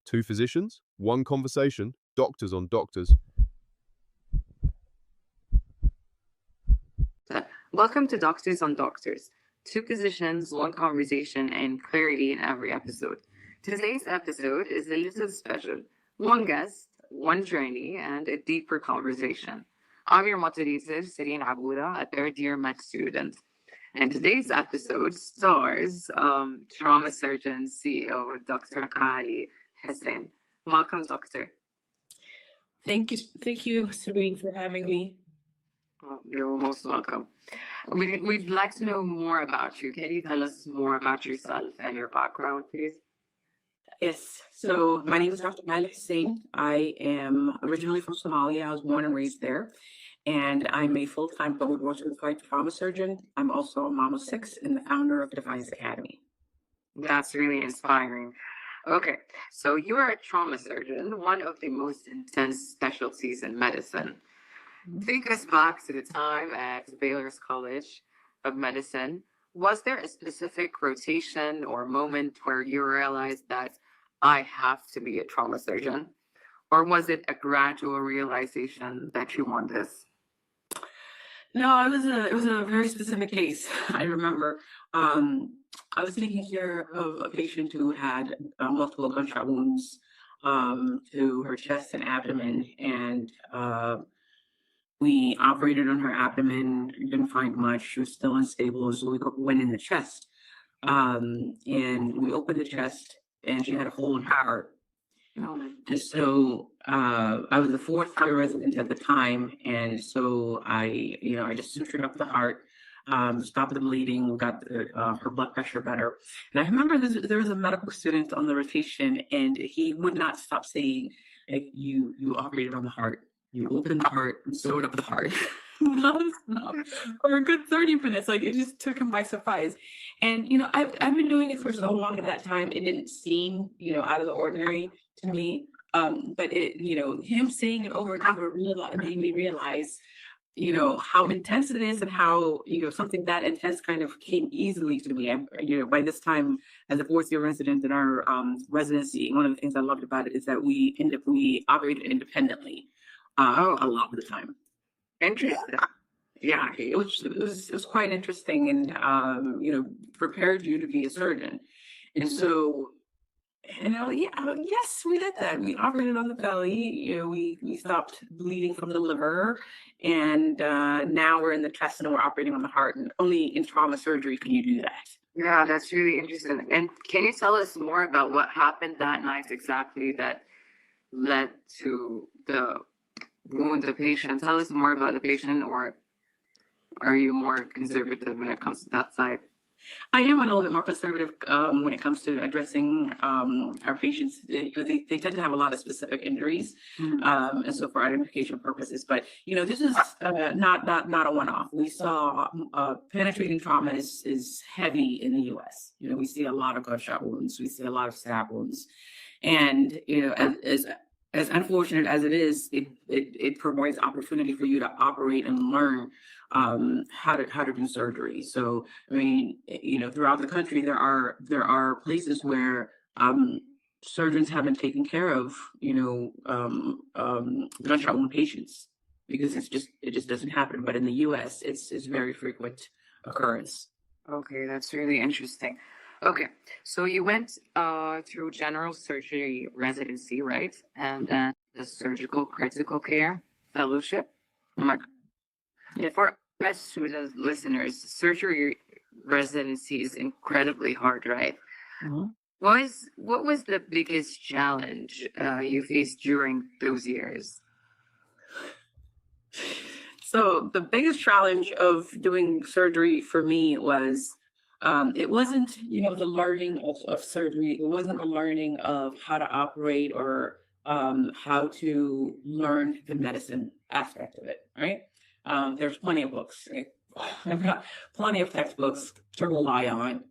Two physicians, one conversation, doctors on doctors. Welcome to Doctors on Doctors. Two physicians, one conversation, and clarity in every episode. Today's episode is a little special. One guest, one journey, and a deeper conversation. I'm your moderator, Sireen Abouda, a third year med student. And today's episode stars trauma surgeon CEO Dr. Qaali Hussein. Welcome, Doctor. Thank you, Sabine, for having me. You're most welcome. We'd like to know more about you. Can you tell us more about yourself and your background, please? Yes, so my name is Dr. Qaali Hussein. I am originally from Somalia. I was born and raised there, and I'm a full-time public board certified trauma surgeon. I'm also a mom of six and the founder of Defiance Academy. That's really inspiring. Okay, so you are a trauma surgeon, one of the most intense specialties in medicine. Take us back to the time at Baylor's College of Medicine. Was there a specific rotation or moment where you realized that I have to be a trauma surgeon? Or was it a gradual realization that you want this? No, it was a very specific case. I remember I was taking care of a patient who had multiple gunshot wounds to her chest and abdomen, and we operated on her abdomen, didn't find much. She was still unstable, so we went in the chest. And we opened the chest, and she had a hole in her heart. And so I was the fourth year resident at the time, and so I just sutured up the heart, stopped the bleeding, got her blood pressure better. And I remember there was a medical student on the rotation, and he would not stop saying, like, you operated on the heart. You opened the heart and sewed up the heart. For a good 30 minutes. Like, it just took him by surprise. And, I've been doing it for so long at that time. It didn't seem, out of the ordinary to me. But him saying it over and over made me realize, how intense it is and how, something that intense kind of came easily to me. By this time, as a fourth year resident in our residency, one of the things I loved about it is that we operated independently. A lot of the time. Interesting. Yeah, it was quite interesting, and prepared you to be a surgeon. And so, yes, we did that. We operated on the belly. We stopped bleeding from the liver, and now we're in the chest and we're operating on the heart. And only in trauma surgery can you do that. Yeah, that's really interesting. And can you tell us more about what happened that night exactly that led to the wound the patient? Tell us more about the patient, or are you more conservative when it comes to that side? I am a little bit more conservative when it comes to addressing our patients. They tend to have a lot of specific injuries, and so for identification purposes. But this is not a one-off. We saw penetrating trauma is heavy in the U.S. We see a lot of gunshot wounds. We see a lot of stab wounds, and as unfortunate as it is, it provides opportunity for you to operate and learn how to do surgery. So I mean, throughout the country, there are places where surgeons have been taking care of gunshot wound patients because it just doesn't happen. But in the U.S., it's very frequent occurrence. Okay, that's really interesting. Okay, so you went through general surgery residency, right? And then the surgical critical care fellowship. Yeah. For us students, listeners, surgery residency is incredibly hard, right? Mhm. What was the biggest challenge you faced during those years? So the biggest challenge of doing surgery for me was it wasn't, the learning of surgery. It wasn't the learning of how to operate or how to learn the medicine aspect of it, right? There's plenty of books. Right? I've got plenty of textbooks to rely on.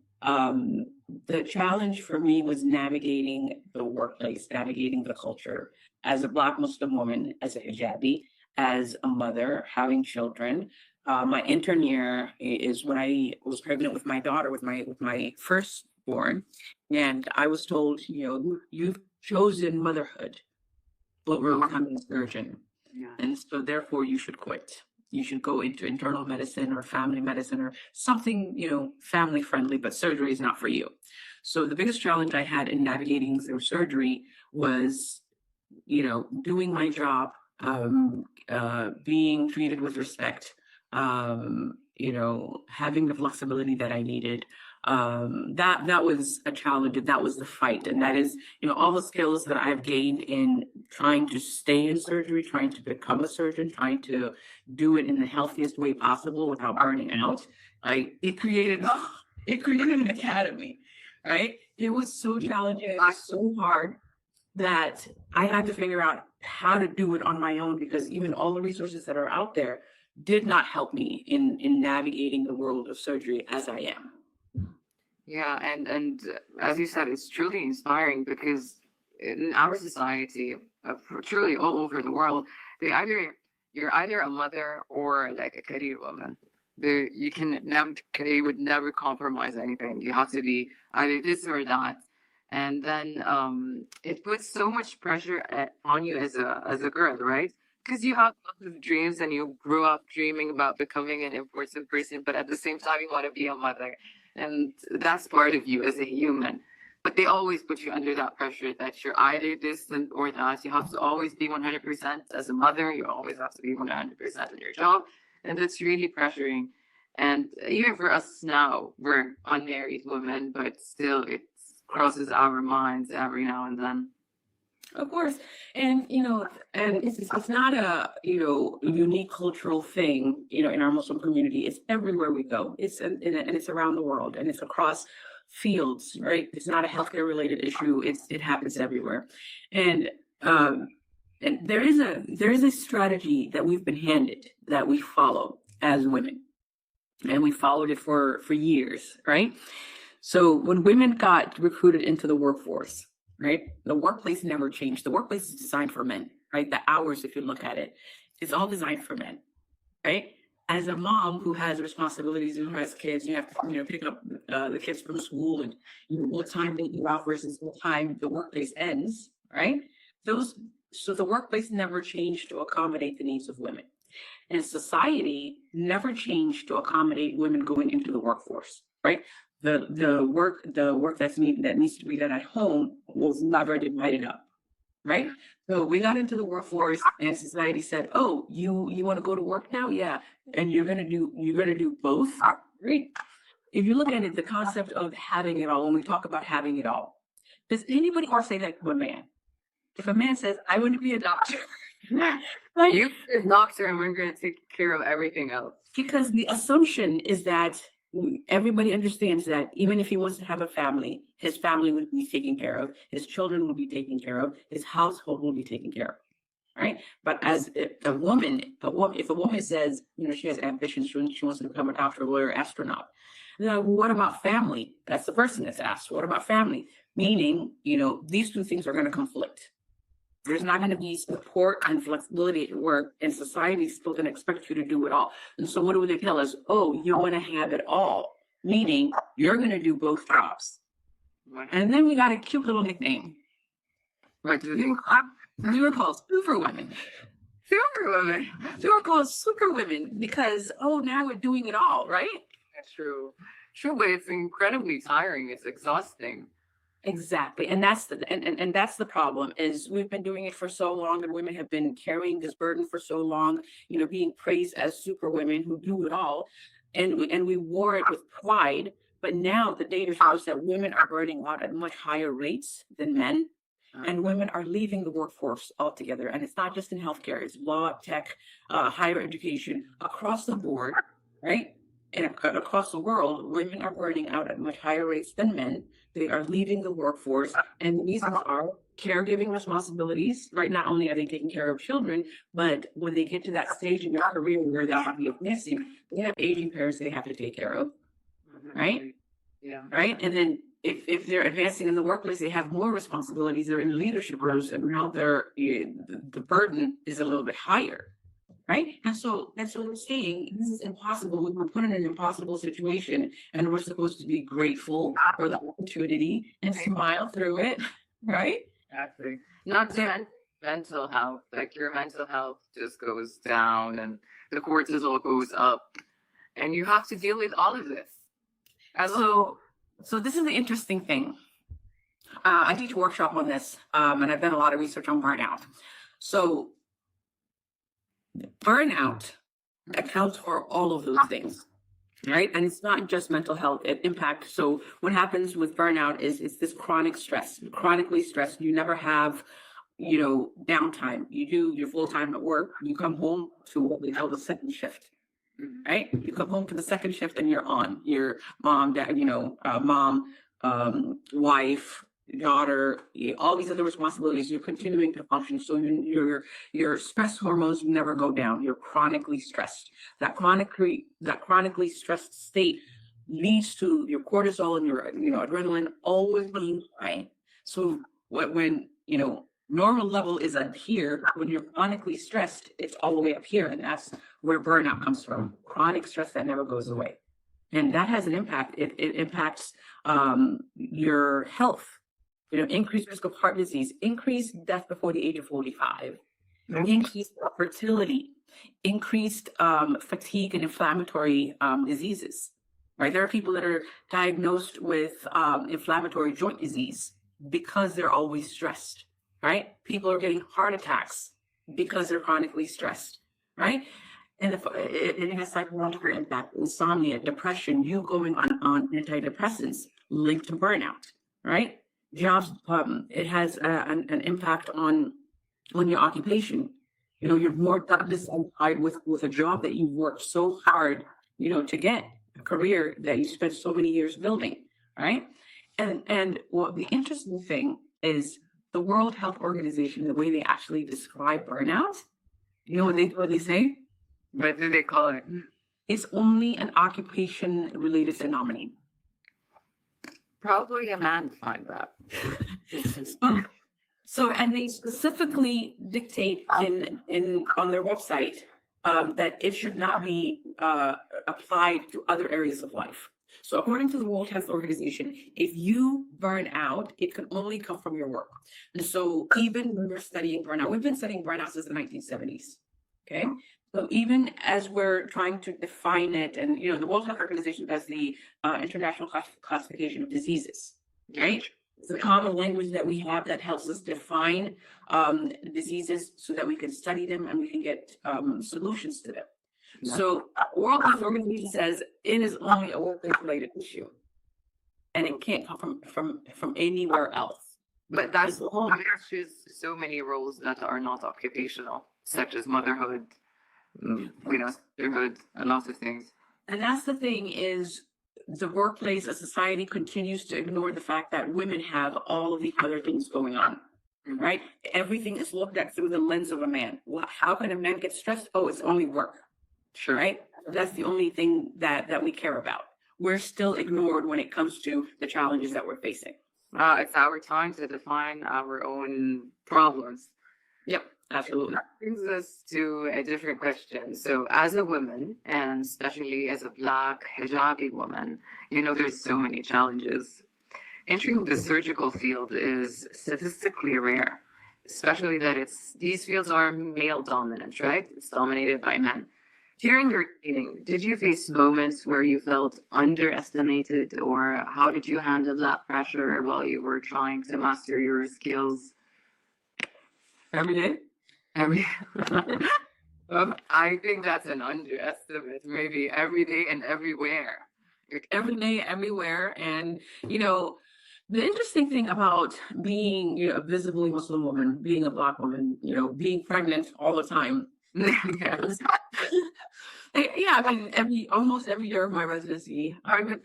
The challenge for me was navigating the workplace, navigating the culture. As a Black Muslim woman, as a hijabi, as a mother, having children, my intern year is when I was pregnant with my daughter, with my firstborn, and I was told, chosen motherhood, but we're becoming a surgeon. Yeah. And so therefore you should quit. You should go into internal medicine or family medicine or something, family friendly, but surgery is not for you. So the biggest challenge I had in navigating through surgery was, doing my job, being treated with respect, having the flexibility that I needed. That was a challenge, and that was the fight. And that is, all the skills that I've gained in trying to stay in surgery, trying to become a surgeon, trying to do it in the healthiest way possible without burning out. It created an academy, right? It was so challenging, it was so hard that I had to figure out how to do it on my own, because even all the resources that are out there did not help me in navigating the world of surgery as I am. Yeah, and as you said, it's truly inspiring because in our society, truly all over the world, you're either a mother or like a career woman. You would never compromise anything. You have to be either this or that, and then it puts so much pressure on you as a girl, right? Because you have lots of dreams and you grew up dreaming about becoming an important person, but at the same time you want to be a mother, and that's part of you as a human. But they always put you under that pressure that you're either this or that. You have to always be 100% as a mother. You always have to be 100% in your job, and that's really pressuring. And even for us now, we're unmarried women, but still it crosses our minds every now and then. Of course. And, and it's not a, unique cultural thing, in our Muslim community. It's everywhere we go. And it's around the world, and it's across fields, right? It's not a healthcare related issue. It happens everywhere. And, and there is a strategy that we've been handed that we follow as women, and we followed it for years, right? So when women got recruited into the workforce, right, the workplace never changed. The workplace is designed for men, right? The hours, if you look at it, it's all designed for men, right? As a mom who has responsibilities and who has kids, you have to, pick up the kids from school, and what time they go out versus what time the workplace ends, right? So the workplace never changed to accommodate the needs of women. And society never changed to accommodate women going into the workforce, right? The work that needs to be done at home was never divided up, right? So we got into the workforce, and society said, "Oh, you want to go to work now? Yeah, and you're gonna do both, right?" If you look at it, the concept of having it all, when we talk about having it all, does anybody ever say that to a man? If a man says, "I want to be a doctor," like, You be a doctor, and we're going to take care of everything else. because the assumption is that everybody understands that even if he wants to have a family, his family will be taken care of, his children will be taken care of, his household will be taken care of, right? But as a woman, if a woman says, she has ambitions, she wants to become a doctor, lawyer, astronaut, then what about family? That's the person that's asked. What about family? Meaning, these two things are going to conflict. There's not going to be support and flexibility at work, and society is still going to expect you to do it all. And so what do they tell us? Oh, you want to have it all, meaning you're going to do both jobs. And then we got a cute little nickname. What do you think? We were called superwomen. Superwomen. We were called superwomen because, now we're doing it all, right? That's true. True, but it's incredibly tiring. It's exhausting. Exactly. And that's and that's the problem, is we've been doing it for so long, and women have been carrying this burden for so long, being praised as superwomen who do it all. And we wore it with pride. But now the data shows that women are burning out at much higher rates than men. And women are leaving the workforce altogether. And it's not just in healthcare, it's law, tech, higher education, across the board, right? And across the world, women are burning out at much higher rates than men. They are leaving the workforce, and the reasons are caregiving responsibilities, right? Not only are they taking care of children, but when they get to that stage in their career where they have to be missing, they have aging parents they have to take care of, right? Yeah. Right? And then if they're advancing in the workplace, they have more responsibilities. They're in leadership roles, and now the burden is a little bit higher. Right? And so that's what we're saying. This is impossible. We were put in an impossible situation, and we're supposed to be grateful for the opportunity and smile through it. Right? Exactly. Not to mention mental health. Like your mental health just goes down and the cortisol goes up. And you have to deal with all of this. As So this is the interesting thing. I teach a workshop on this, and I've done a lot of research on burnout. So burnout accounts for all of those things, right? And it's not just mental health, it impacts. So what happens with burnout is it's this chronic stress, chronically stressed. You never have, downtime. You do your full time at work. You come home to what we call the second shift, right? You come home to the second shift and you're on. Your mom, dad, mom, wife, daughter, all these other responsibilities. You're continuing to function. So your stress hormones never go down. You're chronically stressed. That chronically stressed state leads to your cortisol and your adrenaline always being high. So when normal level is up here, when you're chronically stressed, it's all the way up here, and that's where burnout comes from. Chronic stress that never goes away, and that has an impact. It impacts your health. Increased risk of heart disease, increased death before the age of 45, increased fertility, increased fatigue and inflammatory diseases. Right, there are people that are diagnosed with inflammatory joint disease because they're always stressed. Right, people are getting heart attacks because they're chronically stressed. Right, and it has psychological impact, insomnia, depression, you going on antidepressants linked to burnout. Right, jobs, it has an impact on your occupation. You're more dissatisfied with a job that you've worked so hard, to get, a career that you spent so many years building, right? And well, the interesting thing is the World Health Organization, the way they actually describe burnout, what they say? What do they call it? It's only an occupation-related phenomenon. Probably a man find that. So, and they specifically dictate on their website that it should not be applied to other areas of life. So according to the World Health Organization, if you burn out, it can only come from your work. And so even when we're studying burnout, we've been studying burnout since the 1970s. Okay. So even as we're trying to define it, and the World Health Organization has the International Classification of Diseases, right? It's a common language that we have that helps us define diseases so that we can study them and we can get solutions to them. So World Health Organization says it is only a workplace-related issue, and it can't come from anywhere else. But that's the whole. There's just so many roles that are not occupational, such as motherhood, sisterhood, a lot of things. And that's the thing is the workplace, a society continues to ignore the fact that women have all of the other things going on, right? Everything is looked at through the lens of a man. Well, how can a man get stressed? Oh, it's only work. Sure. Right? That's the only thing that we care about. We're still ignored when it comes to the challenges that we're facing. It's our time to define our own problems. Yep, absolutely. That brings us to a different question. So as a woman, and especially as a Black hijabi woman, there's so many challenges. Entering the surgical field is statistically rare, especially that these fields are male dominant, right? It's dominated by men. During your training, did you face moments where you felt underestimated, or how did you handle that pressure while you were trying to master your skills? Every day? I think that's an underestimate. Maybe every day and everywhere. Every day, everywhere. And, the interesting thing about being, a visibly Muslim woman, being a Black woman, being pregnant all the time. Yes. Yeah, I mean, almost every year of my residency, I've been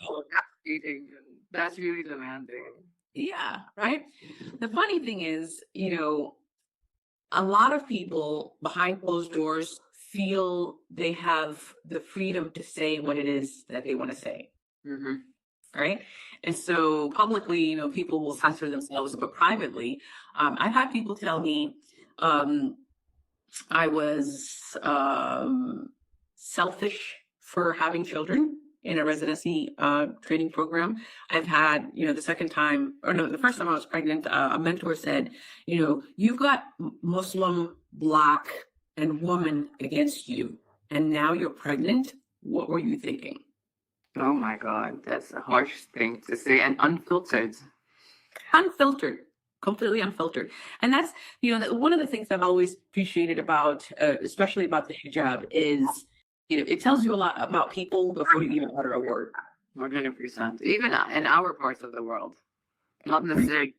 eating. That's really demanding. Yeah, right. The funny thing is, a lot of people behind closed doors feel they have the freedom to say what it is that they want to say. Mm-hmm. Right. And so publicly, people will censor themselves, but privately, I've had people tell me I was selfish for having children. in a residency training program. I've had, the second time, or no, the first time I was pregnant, a mentor said, you've got Muslim, Black, and woman against you, and now you're pregnant. What were you thinking? Oh my God, that's a harsh thing to say and unfiltered. Unfiltered, completely unfiltered. And that's, one of the things I've always appreciated about, especially about the hijab is, it tells you a lot about people before you even utter a word. 100%. Even in our parts of the world, not necessarily.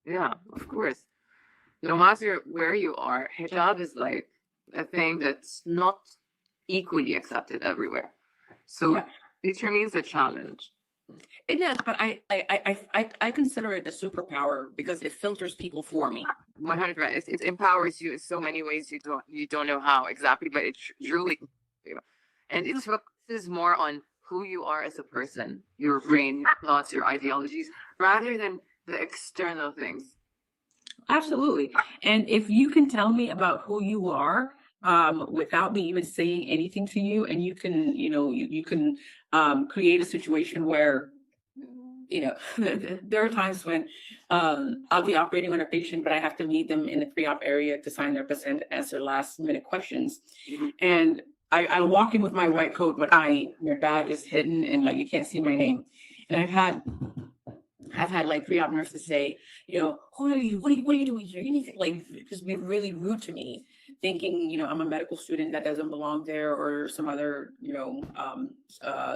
Yeah, of course. No matter where you are, hijab is like a thing that's not equally accepted everywhere. So Yeah. it remains a challenge. It is, but I consider it a superpower because it filters people for me. 100%. It empowers you in so many ways you don't know how exactly, but it truly, and it focuses more on who you are as a person, your brain, your thoughts, your ideologies, rather than the external things. Absolutely. And if you can tell me about who you are, without me even saying anything to you, and you can, you can create a situation where, there are times when I'll be operating on a patient, but I have to meet them in the pre-op area to sign their consent, answer last minute questions. And I walk in with my white coat, but your badge is hidden and like you can't see my name. And I've had like pre-op nurses say, who are you? What are you doing here? You need to like just be really rude to me, thinking, I'm a medical student that doesn't belong there or some other,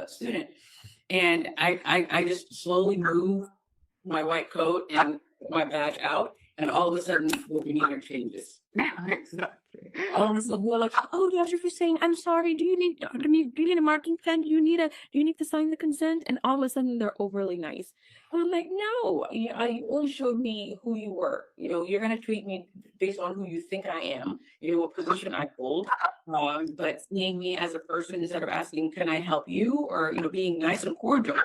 student. And I just slowly move my white coat and my badge out, and all of a sudden the demeanor changes. Exactly. All of a sudden we're like, oh, Dr. Hussein, I'm sorry. Do you need a marking pen? Do you need to sign the consent? And all of a sudden they're overly nice. And I'm like, no, you only showed me who you were. You're gonna treat me based on who you think I am, what position I hold. But seeing me as a person instead of asking, can I help you? Or being nice and cordial,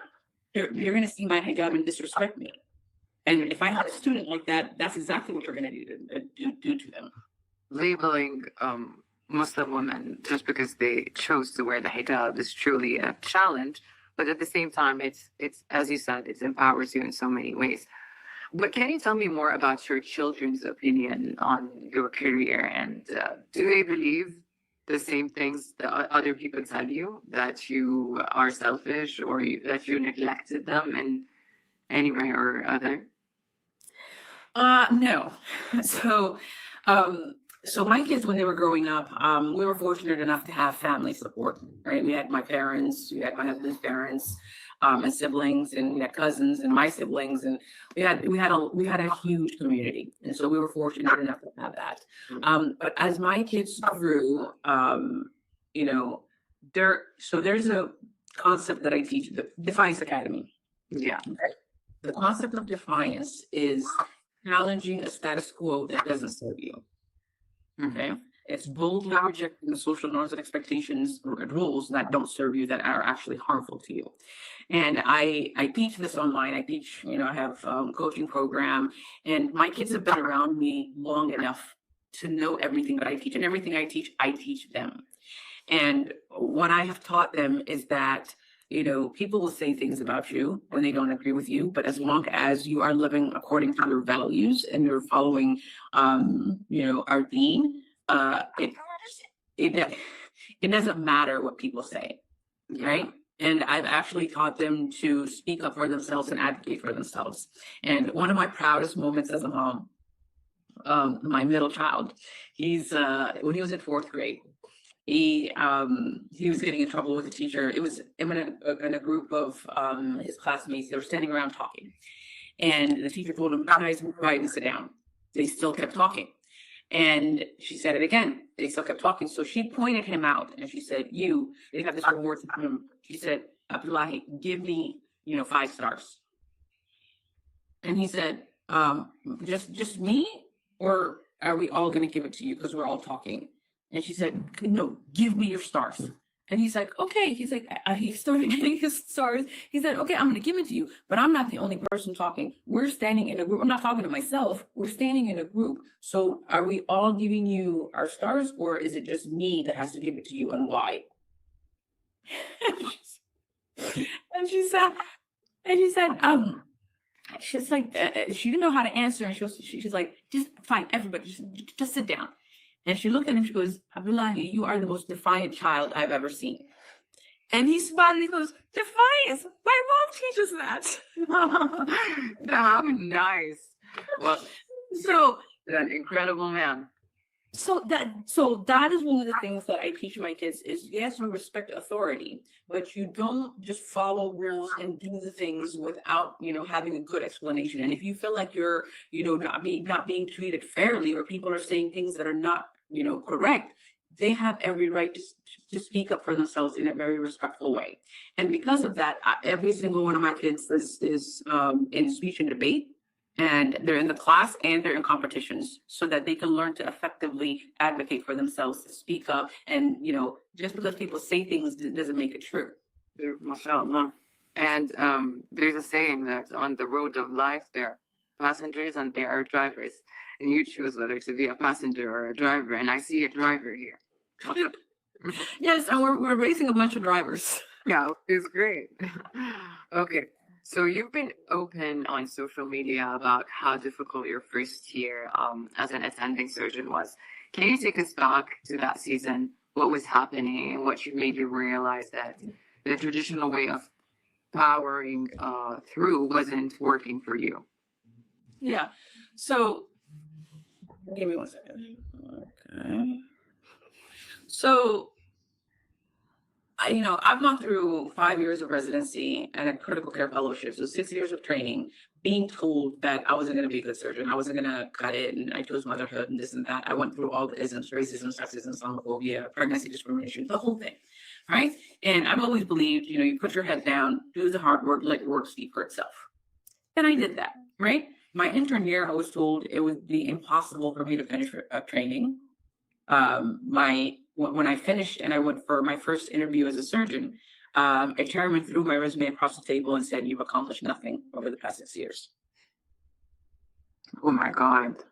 you're gonna see my hijab and disrespect me. And if I have a student like that, that's exactly what you're gonna do to them. Labeling Muslim women just because they chose to wear the hijab is truly a challenge. But at the same time, it's as you said, it empowers you in so many ways. But can you tell me more about your children's opinion on your career? And do they believe the same things that other people tell you, that you are selfish or that you neglected them in any way or other? No. So, so my kids, when they were growing up, we were fortunate enough to have family support, right? We had my parents, we had my husband's parents, and siblings, and we had cousins and my siblings, and we had a huge community, and so we were fortunate enough to have that. But as my kids grew, there's a concept that I teach, the Defiance Academy. Yeah. Okay? The concept of defiance is challenging a status quo that doesn't serve you. Okay. It's boldly rejecting the social norms and expectations and rules that don't serve you, that are actually harmful to you. And I teach this online. I teach, I have coaching program, and my kids have been around me long enough to know everything that I teach, and everything I teach them. And what I have taught them is that, people will say things about you when they don't agree with you, but as long as you are living according to your values and you're following, our deen, it doesn't matter what people say, right? And I've actually taught them to speak up for themselves and advocate for themselves. And one of my proudest moments as a mom, my middle child, when he was in fourth grade, he was getting in trouble with the teacher. It was in a group of his classmates. They were standing around talking, and the teacher told him, guys, be quiet and sit down. They still kept talking, and she said it again. They still kept talking. So she pointed him out, and she said, they have this reward for him. She said, Abdullahi, give me 5 stars. And he said, just me, or are we all going to give it to you because we're all talking? And she said, no, give me your stars. And he's like, okay. He's like, he started getting his stars. He said, okay, I'm going to give it to you, but I'm not the only person talking. We're standing in a group. I'm not talking to myself. We're standing in a group. So are we all giving you our stars, or is it just me that has to give it to you, and why? And she said, she's like, she didn't know how to answer, and she's like, just fine, everybody, just sit down. And she looked at him, she goes, Abdullahi, you are the most defiant child I've ever seen. And he smiled and he goes, defiance, my mom teaches that. How nice. Well, So an incredible man. So that is one of the things that I teach my kids is yes, you respect authority, but you don't just follow rules and do the things without, having a good explanation. And if you feel like you're, not being treated fairly, or people are saying things that are not, correct, they have every right to speak up for themselves in a very respectful way. And because of that, every single one of my kids is in speech and debate. And they're in the class and they're in competitions so that they can learn to effectively advocate for themselves, to speak up. And, just because people say things doesn't make it true. MashaAllah. And there's a saying that on the road of life, there are passengers and there are drivers. And you choose whether to be a passenger or a driver. And I see a driver here. Yes, and we're raising a bunch of drivers. Yeah, it's great. Okay. So you've been open on social media about how difficult your first year as an attending surgeon was. Can you take us back to that season? What was happening and what made you realize that the traditional way of powering through wasn't working for you? Yeah. So give me 1 second. Okay. So I've gone through 5 years of residency and a critical care fellowship, so 6 years of training, being told that I wasn't going to be a good surgeon. I wasn't going to cut it, and I chose motherhood and this and that. I went through all the isms, racism, sexism, Islamophobia, pregnancy discrimination, the whole thing, right? And I've always believed, you put your head down, do the hard work, let your work speak for itself. And I did that, right? My intern year, I was told it would be impossible for me to finish training. When I finished and I went for my first interview as a surgeon, a chairman threw my resume across the table and said, "You've accomplished nothing over the past 6 years." Oh my God.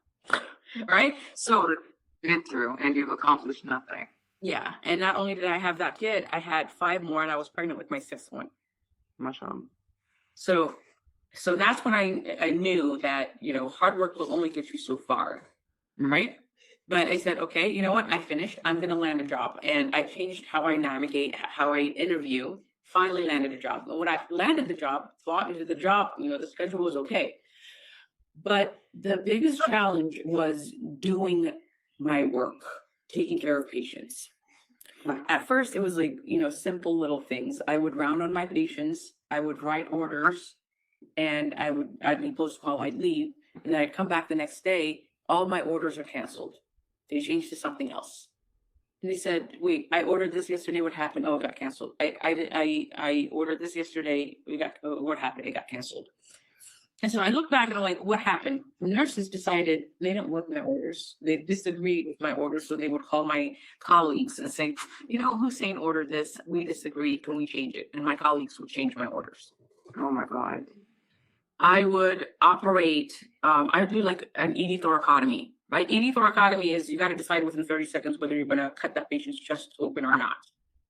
Right? So, Been through and you've accomplished nothing. yeah. And not only did I have that kid, I had 5 more and I was pregnant with my 6th one. MashaAllah. So that's when I knew that, hard work will only get you so far. Right? But I said, okay, you know what? I finished. I'm going to land a job. And I changed how I navigate, how I interview, finally landed a job. But when I landed the job, thought into the job, the schedule was okay. But the biggest challenge was doing my work, taking care of patients. At first, it was like, simple little things. I would round on my patients. I would write orders, and I'd be close to call, I'd leave. And then I'd come back the next day. All my orders are canceled. They changed to something else. And they said, wait, I ordered this yesterday. What happened? Oh, it got canceled. I ordered this yesterday. What happened? It got canceled. And so I look back and I'm like, what happened? The nurses decided they didn't want my orders. They disagreed with my orders. So they would call my colleagues and say, Hussein ordered this. We disagree. Can we change it? And my colleagues would change my orders. Oh my God. I would operate, I would do like an ED thoracotomy, right? ED thoracotomy is you got to decide within 30 seconds whether you're going to cut that patient's chest open or not,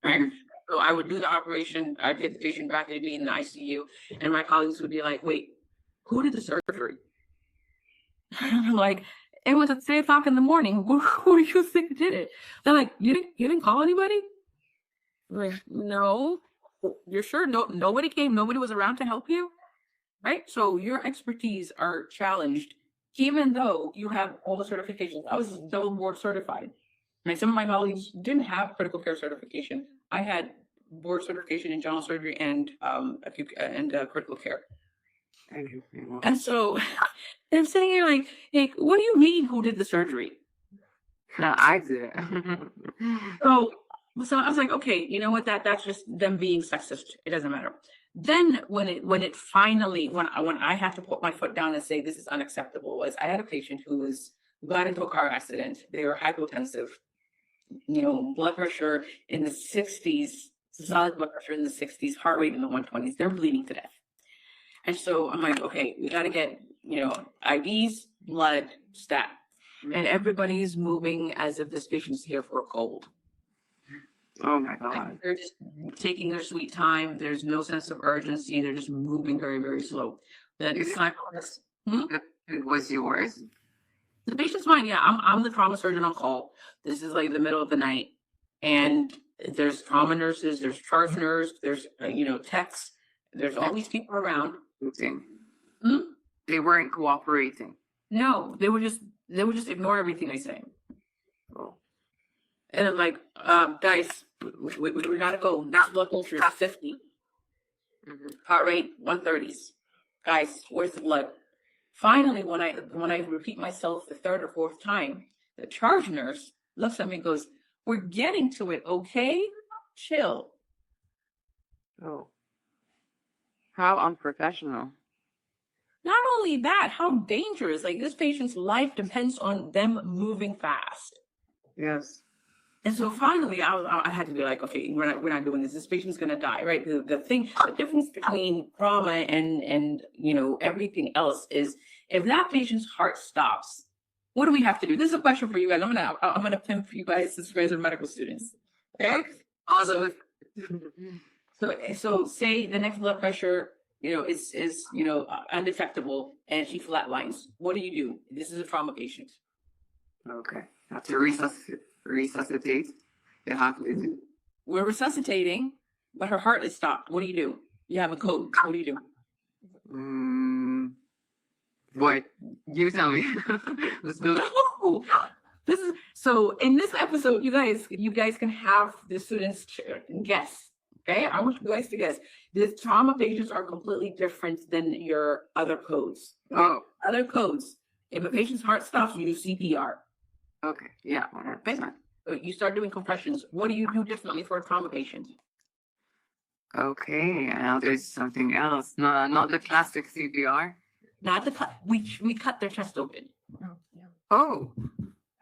right? So I would do the operation, I'd get the patient back, they'd be in the ICU, and my colleagues would be like, wait, who did the surgery? I'm like, it was at 3 o'clock in the morning. Who do you think did it? They're like, you didn't call anybody? I'm like, no. You're sure? No, nobody came, nobody was around to help you? Right? So your expertise are challenged, even though you have all the certifications. I was double board certified. And some of my colleagues didn't have critical care certification. I had board certification in general surgery and critical care. And so I'm sitting here like, what do you mean who did the surgery? No, I did. So I was like, okay, you know what? That's just them being sexist. It doesn't matter. Then when I had to put my foot down and say this is unacceptable, was I had a patient who got into a car accident. They were hypotensive, blood pressure in the 60s, solid blood pressure in the 60s, heart rate in the 120s. They're bleeding to death. And so I'm like, okay, we got to get, IVs, blood, stat. And everybody's moving as if this patient's here for a cold. Oh my Like, God. they're just taking their sweet time. There's no sense of urgency. They're just moving very, very slow. The Is time Hmm? it was yours? The patient's fine. Yeah, I'm the trauma surgeon on call. This is like the middle of the night, and there's trauma nurses, there's charge nurse, there's techs. There's all these people around. Cooperating. Hmm? They weren't cooperating. No, they would just ignore everything I say. Oh. And I'm like, guys, we gotta go. That blood pressure is 50, Mhm. heart rate 130s. Guys, where's the blood? Finally, when I repeat myself the third or fourth time, the charge nurse looks at me and goes, "We're getting to it, okay? Chill." Oh. How unprofessional. Not only that, how dangerous. Like, this patient's life depends on them moving fast. Yes. And so finally, I had to be like, okay, we're not doing this. This patient's gonna die, right? The difference between trauma and everything else is if that patient's heart stops, what do we have to do? This is a question for you guys. I'm gonna pimp for you guys since you guys are medical students. Okay. Also, so say the next blood pressure, is undetectable and she flatlines. What do? This is a trauma patient. Okay. Have to resuscitate. You have to do. We're resuscitating, but her heart is stopped. What do? You have a code. What do? What? You tell me. Let's do it. No. This is so. In this episode, you guys can have the students guess. Okay, I want you guys to guess. These trauma patients are completely different than your other codes. Oh. Other codes. If a patient's heart stops, you do CPR. Okay. Yeah. Okay. You start doing compressions. What do you do differently for a trauma patient? Okay. Now there's something else. No, not the classic CPR. Not the cut. We cut their chest open. Oh.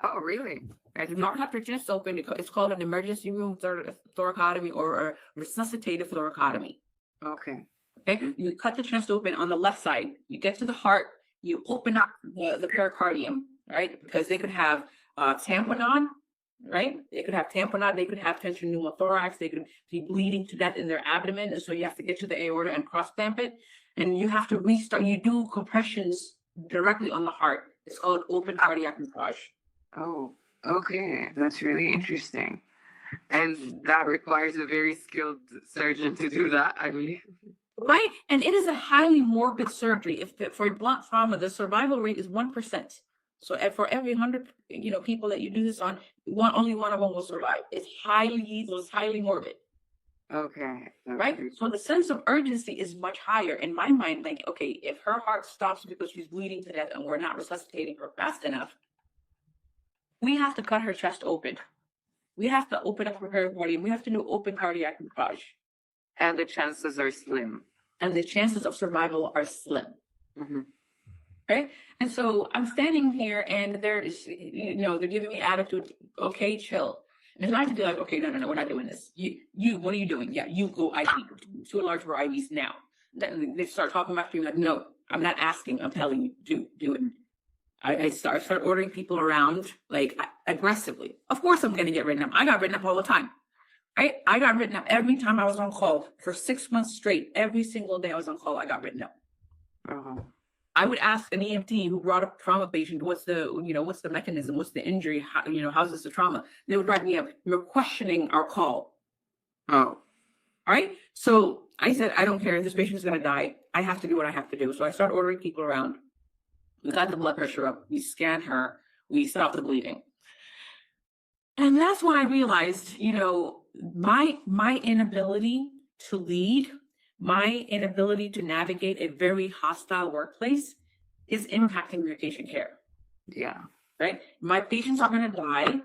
Oh, really? Right? Do not cut their chest open. It's called an emergency room thoracotomy or a resuscitative thoracotomy. Okay. Okay. You cut the chest open on the left side. You get to the heart. You open up the pericardium, right? Because they could have tamponade, right? They could have tamponade. They could have tension pneumothorax. They could be bleeding to death in their abdomen, and so you have to get to the aorta and cross clamp it, and you have to restart. You do compressions directly on the heart. It's called open cardiac massage. Oh, okay. That's really interesting. And that requires a very skilled surgeon to do that, I mean. Right? And it is a highly morbid surgery. For blunt trauma, the survival rate is 1%. So for every 100 people that you do this on, only one of them will survive. It's highly morbid. Okay. Right? So the sense of urgency is much higher in my mind. Like, okay, if her heart stops because she's bleeding to death and we're not resuscitating her fast enough, we have to cut her chest open. We have to open up her pericardium. We have to do open cardiac massage. And the chances are slim. And the chances of survival are slim. Mm-hmm. Right? And so I'm standing here and they're giving me attitude, okay, chill. And I have to be like, okay, no, we're not doing this. You, what are you doing? Yeah, you go IV, 2 large for IVs now. Then they start talking back to me like, no, I'm not asking, I'm telling you, do it. I start ordering people around like aggressively. Of course I'm going to get written up. I got written up all the time. Right? I got written up every time I was on call for 6 months straight. Every single day I was on call, I got written up. Uh-huh. I would ask an EMT who brought up a trauma patient, what's the mechanism? What's the injury? How's this a trauma? They would write me up. You're questioning our call. Oh. All right. So I said, I don't care. This patient's going to die. I have to do what I have to do. So I start ordering people around. We got the blood pressure up. We scan her. We stop the bleeding. And that's when I realized, my inability to lead, my inability to navigate a very hostile workplace is impacting their patient care. Yeah. Right? My patients are going to die.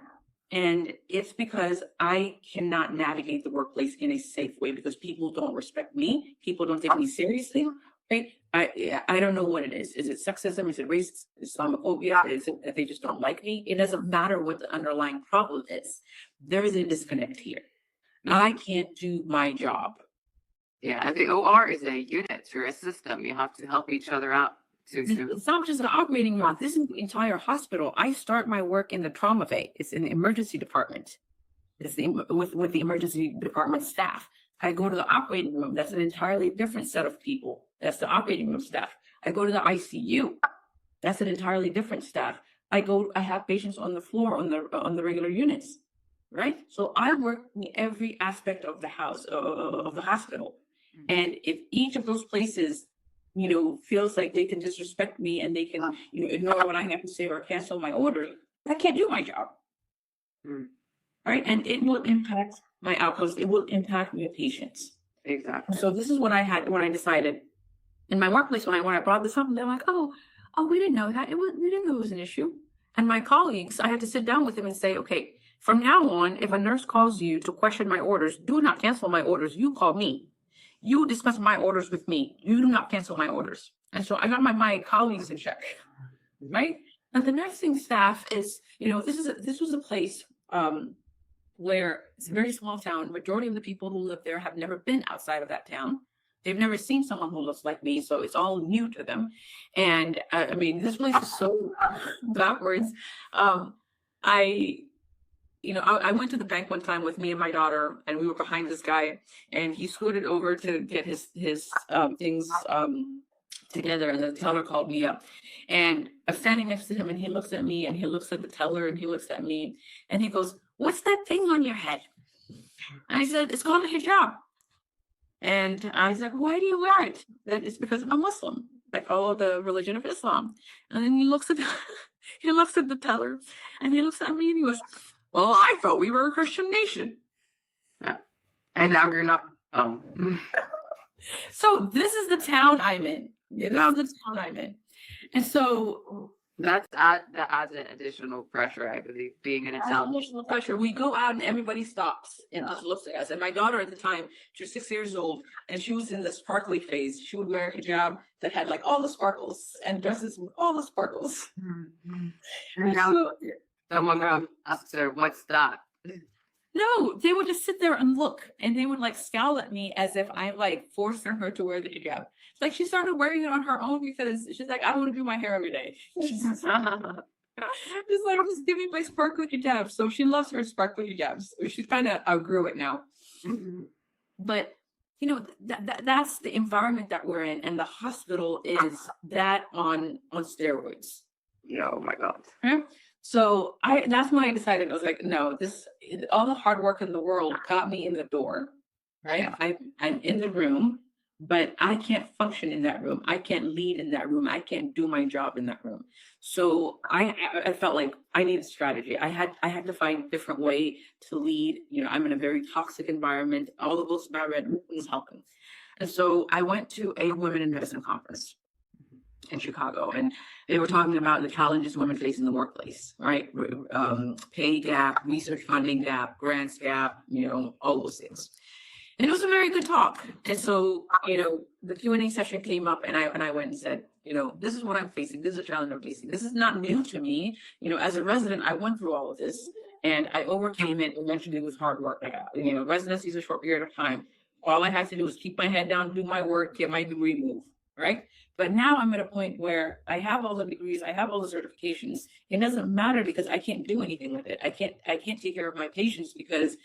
And it's because I cannot navigate the workplace in a safe way because people don't respect me. People don't take me seriously. Right? I don't know what it is. Is it sexism? Is it race? Islamophobia? Is it that they just don't like me? It doesn't matter what the underlying problem is. There is a disconnect here. I can't do my job. Yeah, and the OR is a unit or a system. You have to help each other out. It's not just an operating room. This is the entire hospital. I start my work in the trauma bay. It's in the emergency department. It's with the emergency department staff. I go to the operating room. That's an entirely different set of people. That's the operating room staff. I go to the ICU. That's an entirely different staff. I have patients on the floor on the regular units, right? So I work in every aspect of the house of the hospital, and if each of those places, feels like they can disrespect me and they can, ignore what I have to say or cancel my order, I can't do my job, right? And it will impact my outcomes. It will impact my patients. Exactly. So this is what I had when I decided in my workplace when I brought this up. They're like, oh, we didn't know that. We didn't know it was an issue. And my colleagues, I had to sit down with them and say, okay, from now on, if a nurse calls you to question my orders, do not cancel my orders. You call me. You discuss my orders with me. You do not cancel my orders. And so I got my colleagues in check, right? And the nursing staff is, this was a place where it's a very small town. Majority of the people who live there have never been outside of that town. They've never seen someone who looks like me, so it's all new to them. And I mean, this place is so backwards. I went to the bank one time with me and my daughter, and we were behind this guy, and he scooted over to get his things together, and the teller called me up. And I'm standing next to him, and he looks at me, and he looks at the teller, and he looks at me, and he goes, "What's that thing on your head?" And I said, "It's called a hijab." And I was like, "Why do you wear it?" That it's because I'm a Muslim. I follow the religion of Islam. And then he looks at the teller, and he looks at me, and he goes, "Well, I thought we were a Christian nation." Yeah. And now you're not. Oh. So this is the town I'm in. And so that adds an additional pressure, I believe, being in a town. Additional pressure. We go out and everybody stops and just looks at us. And my daughter at the time, she was 6 years old, and she was in the sparkly phase. She would wear a hijab that had like all the sparkles and dresses with all the sparkles. And now someone asks her, "What's that?" No, they would just sit there and look, and they would like scowl at me as if I'm like forcing her to wear the hijab. It's like she started wearing it on her own because she's like, "I want to do my hair every day." Just like, "I'm just giving my sparkly hijab." So she loves her sparkly hijabs. She kind of outgrew it now. But that's the environment that we're in, and the hospital is that on steroids. Oh my God. Okay? So that's when I decided. I was like, no, all the hard work in the world got me in the door, right? Yeah. I'm in the room, but I can't function in that room. I can't lead in that room. I can't do my job in that room. So I felt like I needed strategy. I had to find a different way to lead. I'm in a very toxic environment. All of those environment was helping. And so I went to a women in medicine conference in Chicago, and they were talking about the challenges women face in the workplace, right? Pay gap, research funding gap, grants gap, all those things. And it was a very good talk. And so, the Q&A session came up, and I went and said, this is what I'm facing. This is a challenge I'm facing. This is not new to me. As a resident, I went through all of this, and I overcame it. Eventually, it was hard work. Residency is a short period of time. All I had to do was keep my head down, do my work, get my degree moved, right? But now I'm at a point where I have all the degrees, I have all the certifications. It doesn't matter because I can't do anything with it. I can't take care of my patients because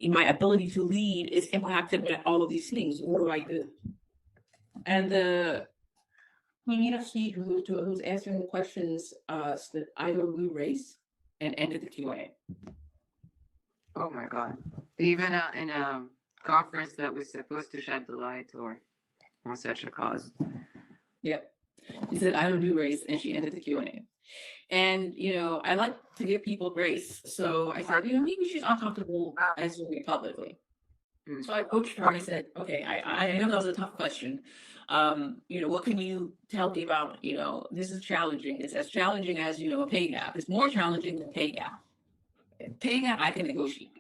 my ability to lead is impacted by all of these things. What do I do? And the queen of she who's answering the questions said, "I don't do race," and ended the Q&A. Oh my God. Even in a conference that was supposed to shed the light on such a cause. Yep. She said, "I don't do race," and she ended the Q&A. And, I like to give people grace. So I said, maybe she's uncomfortable answering me publicly. So I approached her and I said, "Okay, I know that was a tough question. What can you tell me about, this is challenging. It's as challenging as, a pay gap. It's more challenging than pay gap. Pay gap, I can negotiate.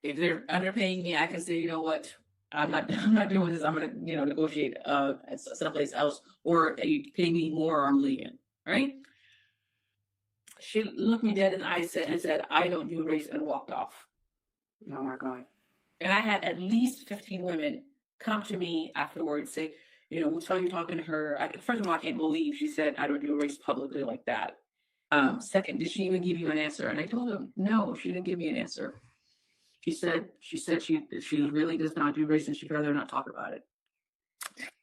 If they're underpaying me, I can say, you know what? I'm not doing this. I'm going to, negotiate someplace else, or you pay me more or I'm leaving." Right? She looked me dead in the eyes and said, "I don't do race," and walked off. Oh my God. And I had at least 15 women come to me afterwards, say, "We saw you talking to her. First of all, I can't believe she said I don't do race publicly like that. Second, did she even give you an answer?" And I told them, no, she didn't give me an answer. she really does not do race and she'd rather not talk about it.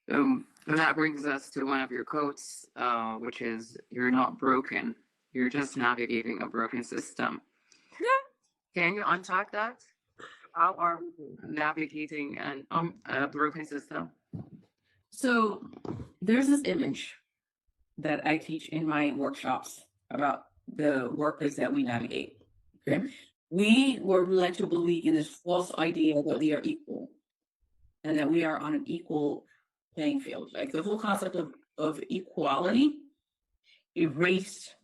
And that brings us to one of your quotes, which is, "You're not broken. You're just navigating a broken system." Yeah. Can you unpack that? How are we navigating a broken system? So there's this image that I teach in my workshops about the workplace that we navigate. Okay. We were led to believe in this false idea that we are equal and that we are on an equal playing field. Like the whole concept of equality erased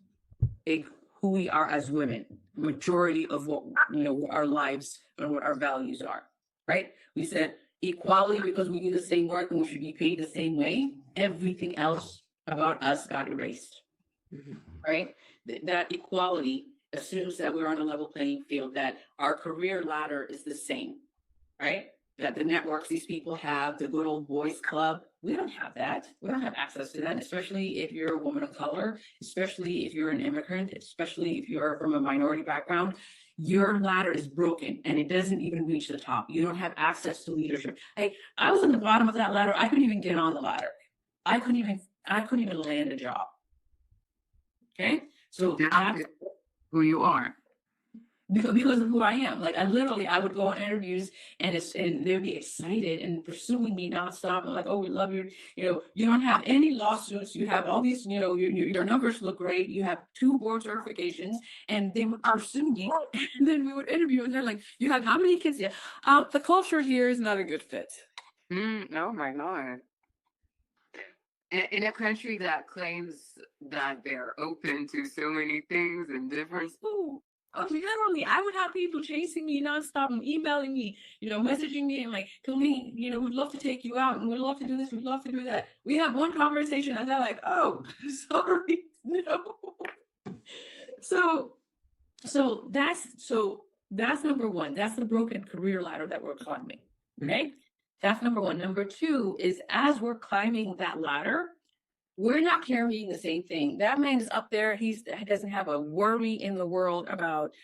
who we are as women, majority of what what our lives and what our values are. Right? We said equality because we do the same work and we should be paid the same way. Everything else about us got erased. Right? That equality assumes that we're on a level playing field, that our career ladder is the same, right? That the networks these people have, the good old boys club, we don't have that. We don't have access to that, especially if you're a woman of color, especially if you're an immigrant, especially if you're from a minority background. Your ladder is broken and it doesn't even reach the top. You don't have access to leadership. I was at the bottom of that ladder. I couldn't even get on the ladder. I couldn't even land a job. Okay, so that's who you are. Because of who I am. Like I would go on interviews and they'd be excited and pursuing me nonstop. And like, "Oh, we love you. You don't have any lawsuits. You have all these, your numbers look great. You have 2 board certifications," and they would pursue me. And then we would interview and they're like, "You have how many kids?" Yeah. The culture here is not a good fit. Oh my God. In a country that claims that they're open to so many things and different. Literally, I would have people chasing me nonstop and emailing me, messaging me and like, "Can we, we'd love to take you out and we'd love to do this, we'd love to do that." We have one conversation and they're like, "Oh, sorry, no." So that's number one. That's the broken career ladder that we're climbing. Okay, that's number one. Number two is, as we're climbing that ladder, we're not carrying the same thing. That man is up there. He doesn't have a worry in the world about,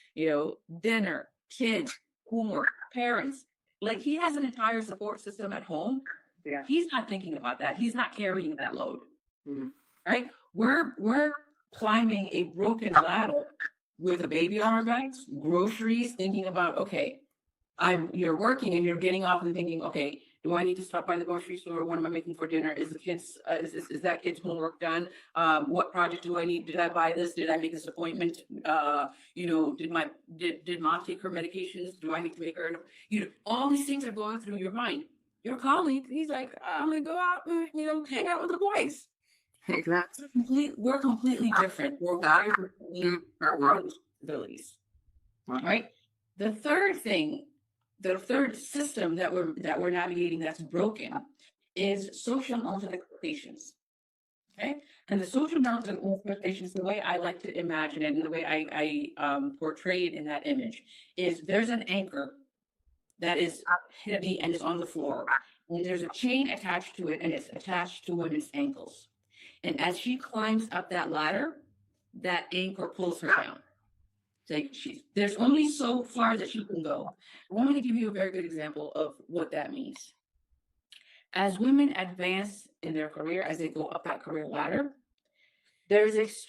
dinner, kids, homework, parents. Like, he has an entire support system at home. Yeah. He's not thinking about that. He's not carrying that load. Mhm. Right? We're climbing a broken ladder with a baby on our backs, groceries, thinking about, okay, you're working and you're getting off and thinking, okay, do I need to stop by the grocery store? What am I making for dinner? Is the kids is that kid's homework done? What project do I need? Did I buy this? Did I make this appointment? Did mom take her medications? Do I need to make her? All these things are going through your mind. Your colleague, he's like, "I'm gonna go out and hang out with the boys." Exactly. We're completely different. We're very different responsibilities. Right? The third system that we're navigating that's broken is social norms and expectations. Okay, and the social norms and expectations, the way I like to imagine it and the way I portray it in that image, is there's an anchor that is heavy and is on the floor, and there's a chain attached to it, and it's attached to women's ankles. And as she climbs up that ladder, that anchor pulls her down. Like, there's only so far that she can go. I want to give you a very good example of what that means. As women advance in their career, as they go up that career ladder,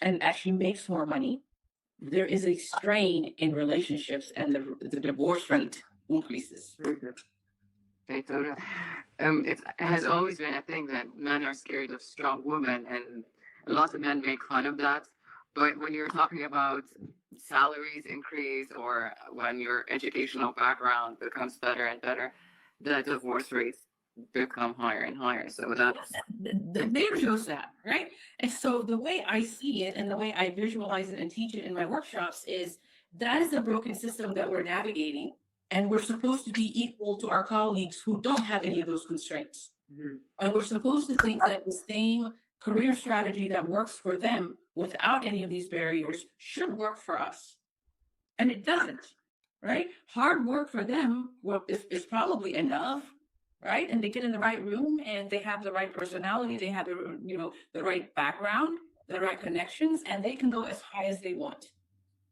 and as she makes more money, there is a strain in relationships, and the divorce rate increases. It has always been a thing that men are scared of strong women, and lots of men make fun of that. But when you're talking about salaries increase, or when your educational background becomes better and better, the divorce rates become higher and higher. So that's the data shows that, right? And so the way I see it and the way I visualize it and teach it in my workshops is that is a broken system that we're navigating, and we're supposed to be equal to our colleagues who don't have any of those constraints. And we're supposed to think that the same career strategy that works for them without any of these barriers should work for us. And it doesn't, right? Hard work for them is probably enough, right? And they get in the right room and they have the right personality, they have the right background, the right connections, and they can go as high as they want.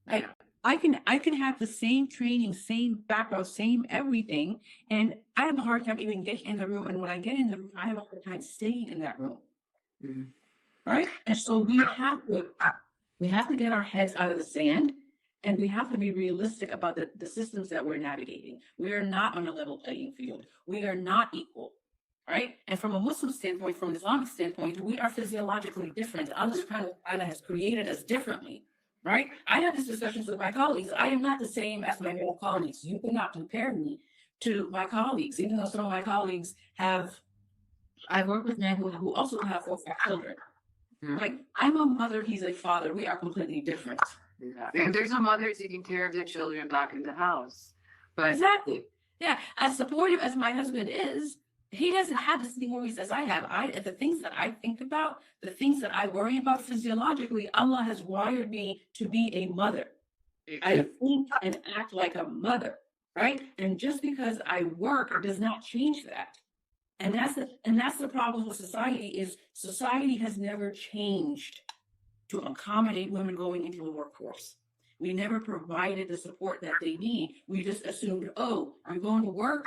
Right? I can have the same training, same background, same everything, and I have a hard time even getting in the room. And when I get in the room, I have a hard time staying in that room. Mhm. Right? And so we have to get our heads out of the sand, and we have to be realistic about the systems that we're navigating. We are not on a level playing field. We are not equal. Right? And from a Muslim standpoint, from an Islamic standpoint, we are physiologically different. Allah subhanahu wa ta'ala has created us differently. Right? I have these discussions with my colleagues. I am not the same as my male colleagues. You cannot compare me to my colleagues, even though some of my colleagues I work with men who also have 4 or 5 children. Mhm. Like, I'm a mother, he's a father. We are completely different. Yeah. And there's some mothers taking care of their children back in the house. But Exactly. Yeah. As supportive as my husband is, he doesn't have the same worries as I have. The things that I think about, the things that I worry about physiologically, Allah has wired me to be a mother. I think and act like a mother, right? And just because I work does not change that. And that's the problem with society is society has never changed to accommodate women going into the workforce. We never provided the support that they need. We just assumed, oh, I'm going to work.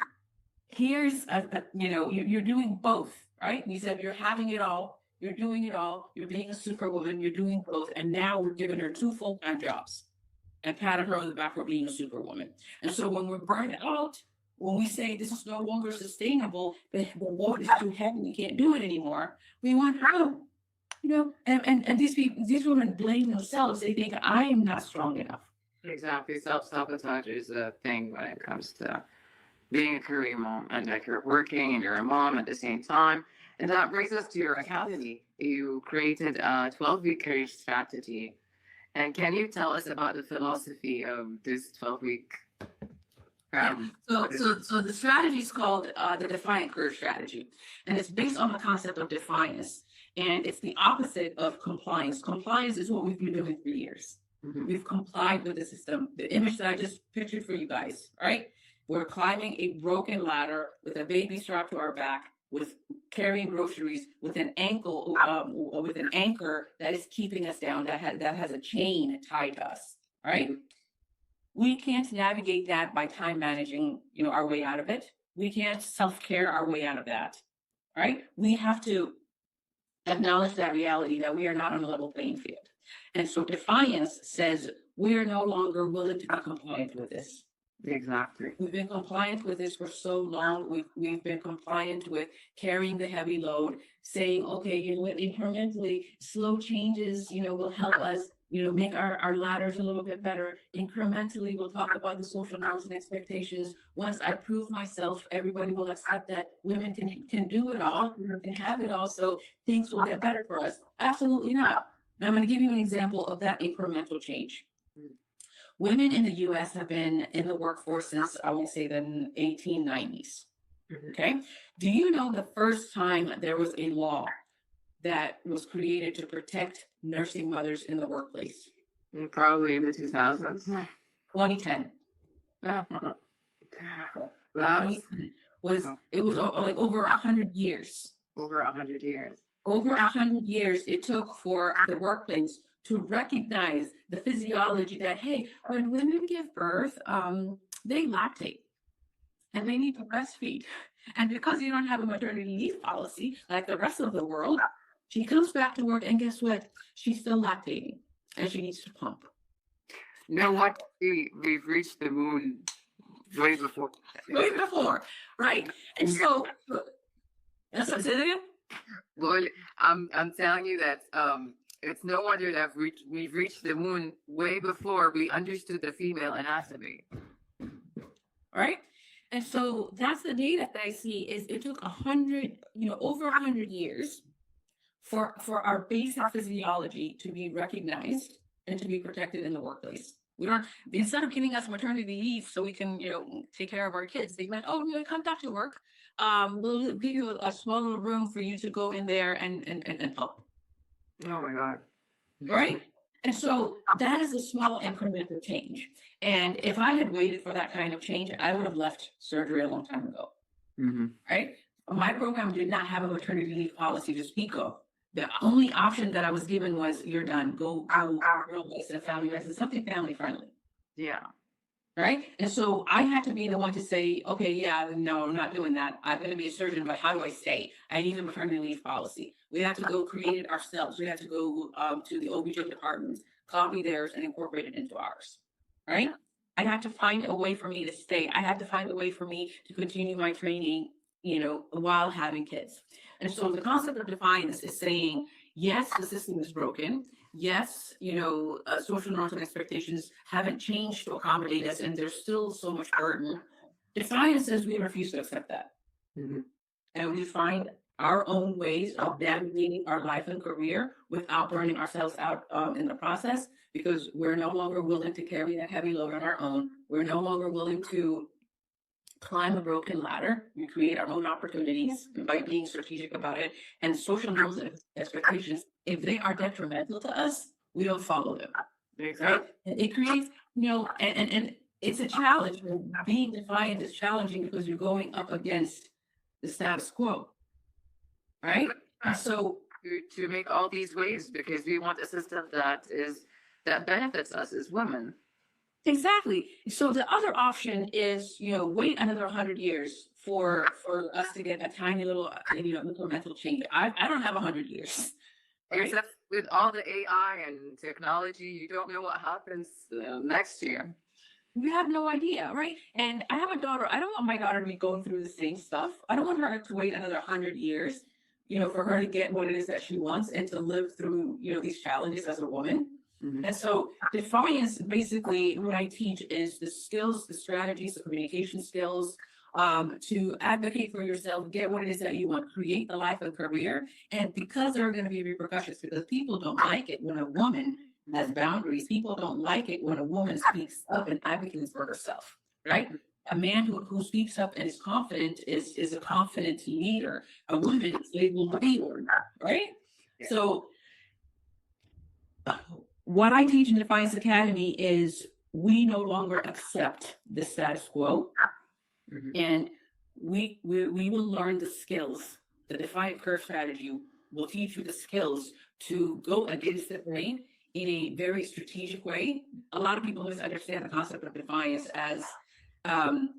Here's you're doing both, right? We said you're having it all, you're doing it all, you're being a superwoman, you're doing both, and now we're giving her 2 full-time jobs and patting her on the back for being a superwoman. And so when we're burned out, when we say this is no longer sustainable, the load is too heavy, we can't do it anymore, we want her, and these women blame themselves. They think I am not strong enough. exactly, self-sabotage is a thing when it comes to being a career mom, and like you're working and you're a mom at the same time. And that brings us to your academy. You created a 12-week career strategy. And can you tell us about the philosophy of this 12-week? So the strategy is called the defiant career strategy, and it's based on the concept of defiance, and it's the opposite of compliance. Compliance is what we've been doing for years. Mhm. We've complied with the system. The image that I just pictured for you guys, right? We're climbing a broken ladder with a baby strapped to our back, with carrying groceries with an with an anchor that is keeping us down, that has a chain tied to us, right? We can't navigate that by time managing, our way out of it. We can't self-care our way out of that, right? We have to acknowledge that reality that we are not on a level playing field. And so defiance says we are no longer willing to be compliant with this. Exactly. We've been compliant with this for so long. We've been compliant with carrying the heavy load, saying, okay, incrementally, slow changes, will help us, make our ladders a little bit better. Incrementally, we'll talk about the social norms and expectations. Once I prove myself, everybody will accept that women can do it all, can have it all, so things will get better for us. Absolutely not. And I'm going to give you an example of that incremental change. Women in the US have been in the workforce since, I want to say, the 1890s. Okay. Do you know the first time there was a law that was created to protect nursing mothers in the workplace? Probably in the 2000s. 2010. Yeah. It was like over 100 years. Over 100 years. Over 100 years it took for the workplace to recognize the physiology that, hey, when women give birth, they lactate and they need to breastfeed. And because you don't have a maternity leave policy like the rest of the world, she comes back to work and guess what? She's still lactating and she needs to pump. You know what? We've reached the moon way before. Way before, right? And so, that's what I said again? Well, I'm telling you that it's no wonder that we've reached the moon way before we understood the female anatomy. Right? And so that's the data that I see is it took 100, over 100 years for our basic physiology to be recognized and to be protected in the workplace. We don't, instead of giving us maternity leave so we can, take care of our kids, they meant, oh, come back to work. We'll give you a small little room for you to go in there and help. Oh my God. Right? And so that is a small incremental change. And if I had waited for that kind of change, I would have left surgery a long time ago. Mm-hmm. Right? My program did not have a maternity leave policy to speak of. The only option that I was given was, you're done. Go real medicine and family medicine, something family friendly. Yeah. right? And so I had to be the one to say, okay, yeah, no, I'm not doing that. I'm going to be a surgeon, but how do I stay? I need a maternity leave policy. We had to go create it ourselves. We had to go to the OBJ department, copy theirs, and incorporate it into ours, right? I had to find a way for me to stay. I had to find a way for me to continue my training, while having kids. And so the concept of defiance is saying, yes, the system is broken. Yes, social norms and expectations haven't changed to accommodate us, and there's still so much burden. Defiance says we refuse to accept that. Mhm. And we find our own ways of navigating our life and career without burning ourselves out in the process, because we're no longer willing to carry that heavy load on our own. We're no longer willing to climb a broken ladder. We create our own opportunities by being strategic about it. And social norms and expectations, if they are detrimental to us, we don't follow them. Right? And it creates, and it's a challenge. Being defiant is challenging because you're going up against the status quo. Right? And so To make all these waves because we want a system that benefits us as women. exactly. So the other option is, wait another 100 years for us to get a tiny little, incremental change. I don't have 100 years. Right? Except with all the AI and technology, you don't know what happens next year. We have no idea, right? And I have a daughter. I don't want my daughter to be going through the same stuff. I don't want her to wait another 100 years, for her to get what it is that she wants and to live through, these challenges as a woman. Mhm. And so defiance, basically what I teach is the skills, the strategies, the communication skills, to advocate for yourself, get what it is that you want, create the life and career. And because there are going to be repercussions, because people don't like it when a woman has boundaries, people don't like it when a woman speaks up and advocates for herself, right? A man who speaks up and is confident is a confident leader. A woman is able to be or not, right? Yeah. So what I teach in Defiance Academy is we no longer accept the status quo, Mhm. and we will learn the skills. The Defiant Curve strategy will teach you the skills to go against the grain in a very strategic way. A lot of people misunderstand the concept of defiance as being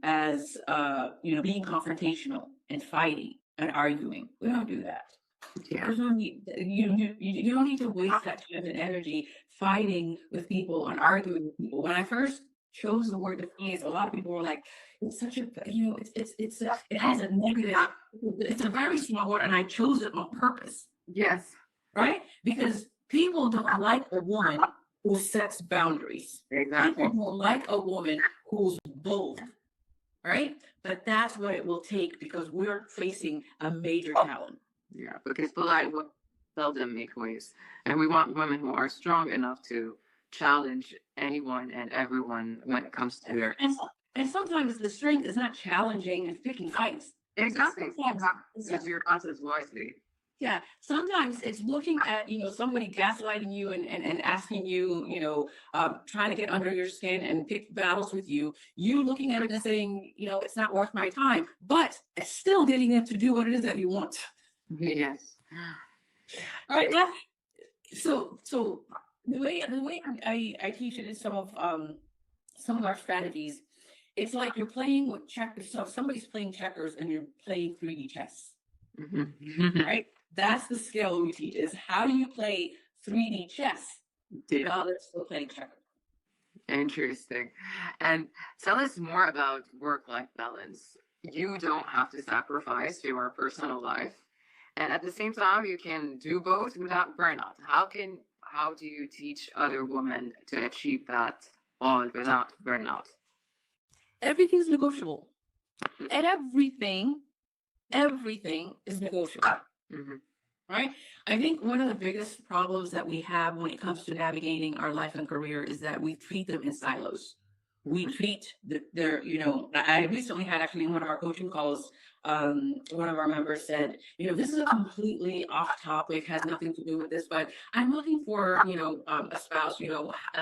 confrontational and fighting and arguing. We don't do that. Yeah. There's no need, you don't need to waste that time and energy fighting with people and arguing with people. When I first chose the word defiance, a lot of people were like, it's such a, it has a negative, it's a very small word, and I chose it on purpose, Yes. right? Because people don't like a woman who sets boundaries. Exactly. People don't like a woman who's bold, right? But that's what it will take because we're facing a major challenge. Yeah, because polite women seldom make waves, and we want women who are strong enough to challenge anyone and everyone when it comes to their. And sometimes the strength is not challenging and picking fights. Exactly. Sometimes, Use your answers wisely. yeah, sometimes it's looking at somebody gaslighting you and asking you, trying to get under your skin and pick battles with you. You looking at it and saying, it's not worth my time, but it's still getting them to do what it is that you want. Yes. All right. Yeah. So the way I teach it is some of our strategies. It's like you're playing with checkers. So somebody's playing checkers and you're playing 3D chess. Mhm. Right? That's the skill we teach is how do you play 3D chess while they're still playing checkers. Interesting. And tell us more about work-life balance. You don't have to sacrifice your personal life. And at the same time, you can do both without burnout. How do you teach other women to achieve that all without burnout? Everything's negotiable. And everything is negotiable. Mhm. Right? I think one of the biggest problems that we have when it comes to navigating our life and career is that we treat them in silos. We treat I recently had actually in one of our coaching calls, one of our members said, this is a completely off topic, has nothing to do with this, but I'm looking for, a spouse,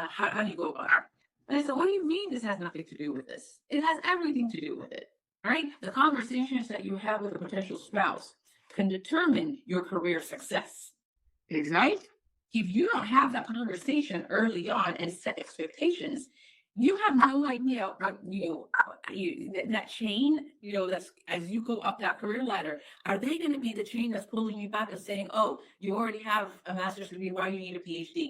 how do you go about it? And I said, what do you mean this has nothing to do with this? It has everything to do with it, right? The conversations that you have with a potential spouse can determine your career success, right? If you don't have that conversation early on and set expectations, You have no idea what that chain, that's as you go up that career ladder, are they going to be the chain that's pulling you back and saying, "Oh, you already have a master's degree, why do you need a PhD?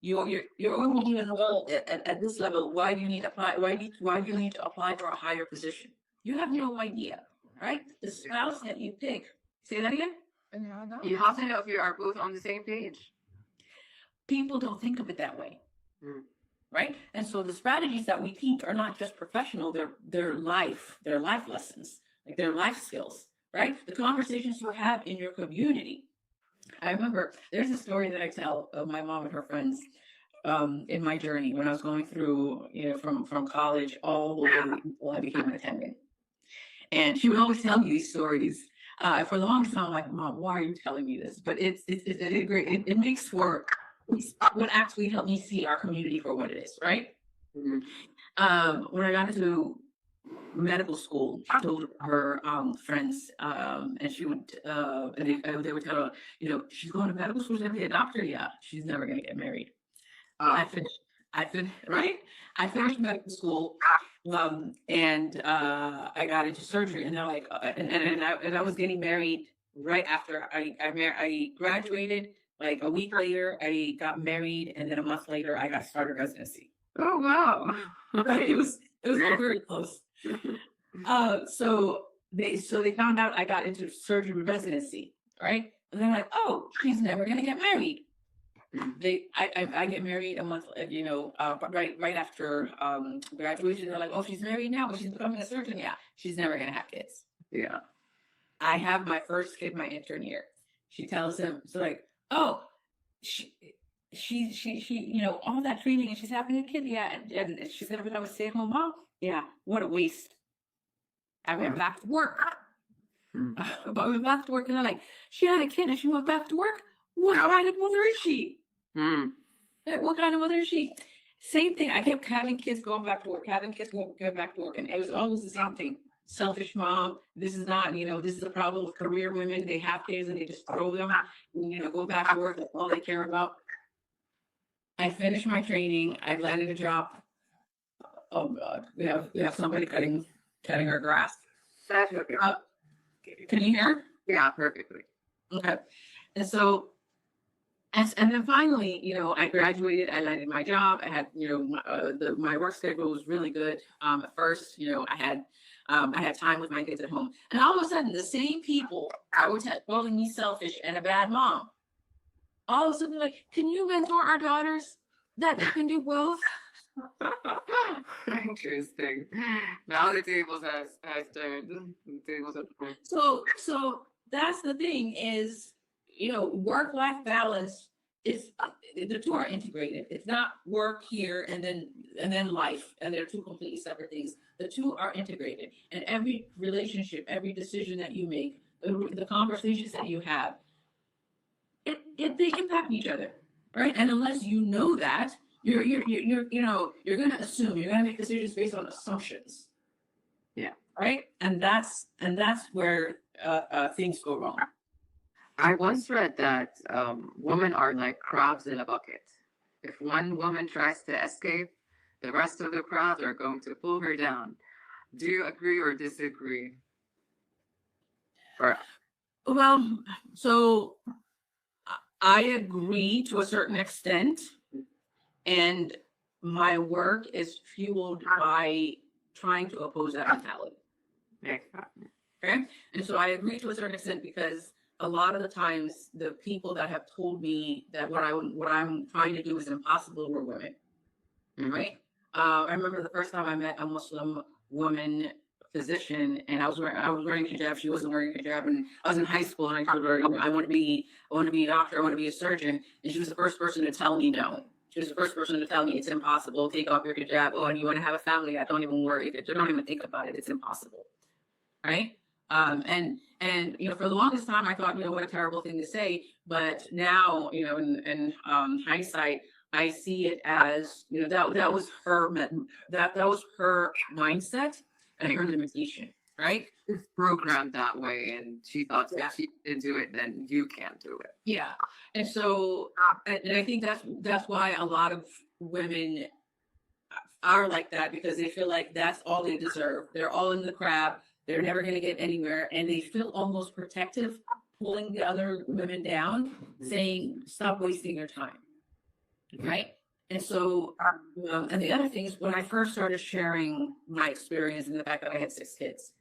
You're already enrolled at this level. Why do you need to apply? Why do you need to apply for a higher position? You have no idea, right? The spouse that you pick. Say that again. You have to know if you are both on the same page. People don't think of it that way. Mm. Right? And so the strategies that we teach are not just professional, they're life lessons, like they're life skills, right? The conversations you have in your community. I remember there's a story that I tell of my mom and her friends in my journey when I was going through, from college all the way until I became an attendant. And she would always tell me these stories. For the longest time, I'm like, Mom, why are you telling me this? But it makes for what actually helped me see our community for what it is, right? Mm-hmm. When I got into medical school, I told her friends, and she would, and they would tell her, she's going to medical school, she's gonna be a doctor. Yeah, she's never gonna get married. I finished, right? I finished medical school, and I got into surgery, and they're like, and I was getting married right after I graduated. Like a week later, I got married, and then a month later, I got started residency. Oh wow! Right? It was very close. So they found out I got into surgery residency, right? And they're like, oh, she's never gonna get married. I get married a month, right after graduation. They're like, oh, she's married now, but she's becoming a surgeon. Yeah, she's never gonna have kids. Yeah. I have my first kid my intern year. She tells him, so like, oh, she, all that training and she's having a kid. Yeah, and she's gonna become a stay-at-home mom. Yeah, what a waste. I went back to work. But I went back to work, and they're like, she had a kid and she went back to work. What kind of mother is she? What kind of mother is she? Same thing. I kept having kids going back to work, having kids going back to work, and it was always the same thing. Selfish mom. This is not, this is the problem with career women. They have kids and they just throw them out, go back to work. That's all they care about. I finished my training. I landed a job. Oh God, we have somebody cutting our grass. That's okay. Can you hear? Yeah, perfectly. Okay. And so, and then finally, I graduated. I landed my job. I had, my work schedule was really good. At first, I had time with my kids at home, and all of a sudden, the same people that were calling me selfish and a bad mom, all of a sudden, like, can you mentor our daughters that they can do both? Interesting. Now the tables has turned. The tables have turned. So that's the thing is, work-life balance is the two are integrated. It's not work here and then life, and they're two completely separate things. The two are integrated, and every relationship, every decision that you make, the conversations that you have, they impact each other, right? And unless you know that, you're going to assume, you're going to make decisions based on assumptions. Yeah. Right. And that's where things go wrong. I once read that women are like crabs in a bucket. If one woman tries to escape, the rest of the crabs are going to pull her down. Do you agree or disagree? Well, so I agree to a certain extent. And my work is fueled by trying to oppose that mentality. Okay. And so I agree to a certain extent because a lot of the times the people that have told me that what I'm trying to do is impossible were women. Right. I remember the first time I met a Muslim woman physician, and I was wearing hijab. She wasn't wearing hijab, and I was in high school, and I told her, I want to be a doctor, I want to be a surgeon, and she was the first person to tell me no. She was the first person to tell me it's impossible. Take off your hijab. Oh, and you want to have a family? I don't even worry. Don't even think about it. It's impossible, right? And for the longest time, I thought, what a terrible thing to say. But now, in hindsight, I see it as, that was her that was her mindset and her limitation, right? It's programmed that way, and she thought if she didn't do it, then you can't do it. Yeah, and so, and I think that's why a lot of women are like that because they feel like that's all they deserve. They're all in the crap. They're never going to get anywhere. And they feel almost protective, pulling the other women down, saying, stop wasting your time. Right. And so, and the other thing is when I first started sharing my experience and the fact that I had 6 kids,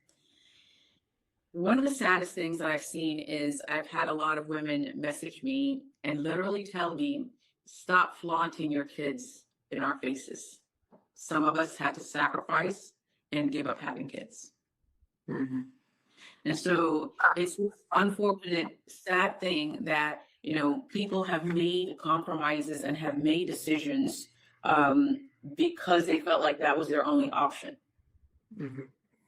one of the saddest things that I've seen is I've had a lot of women message me and literally tell me, stop flaunting your kids in our faces. Some of us had to sacrifice and give up having kids. Mm-hmm. And so it's this unfortunate, sad thing that, people have made compromises and have made decisions because they felt like that was their only option. Mm-hmm.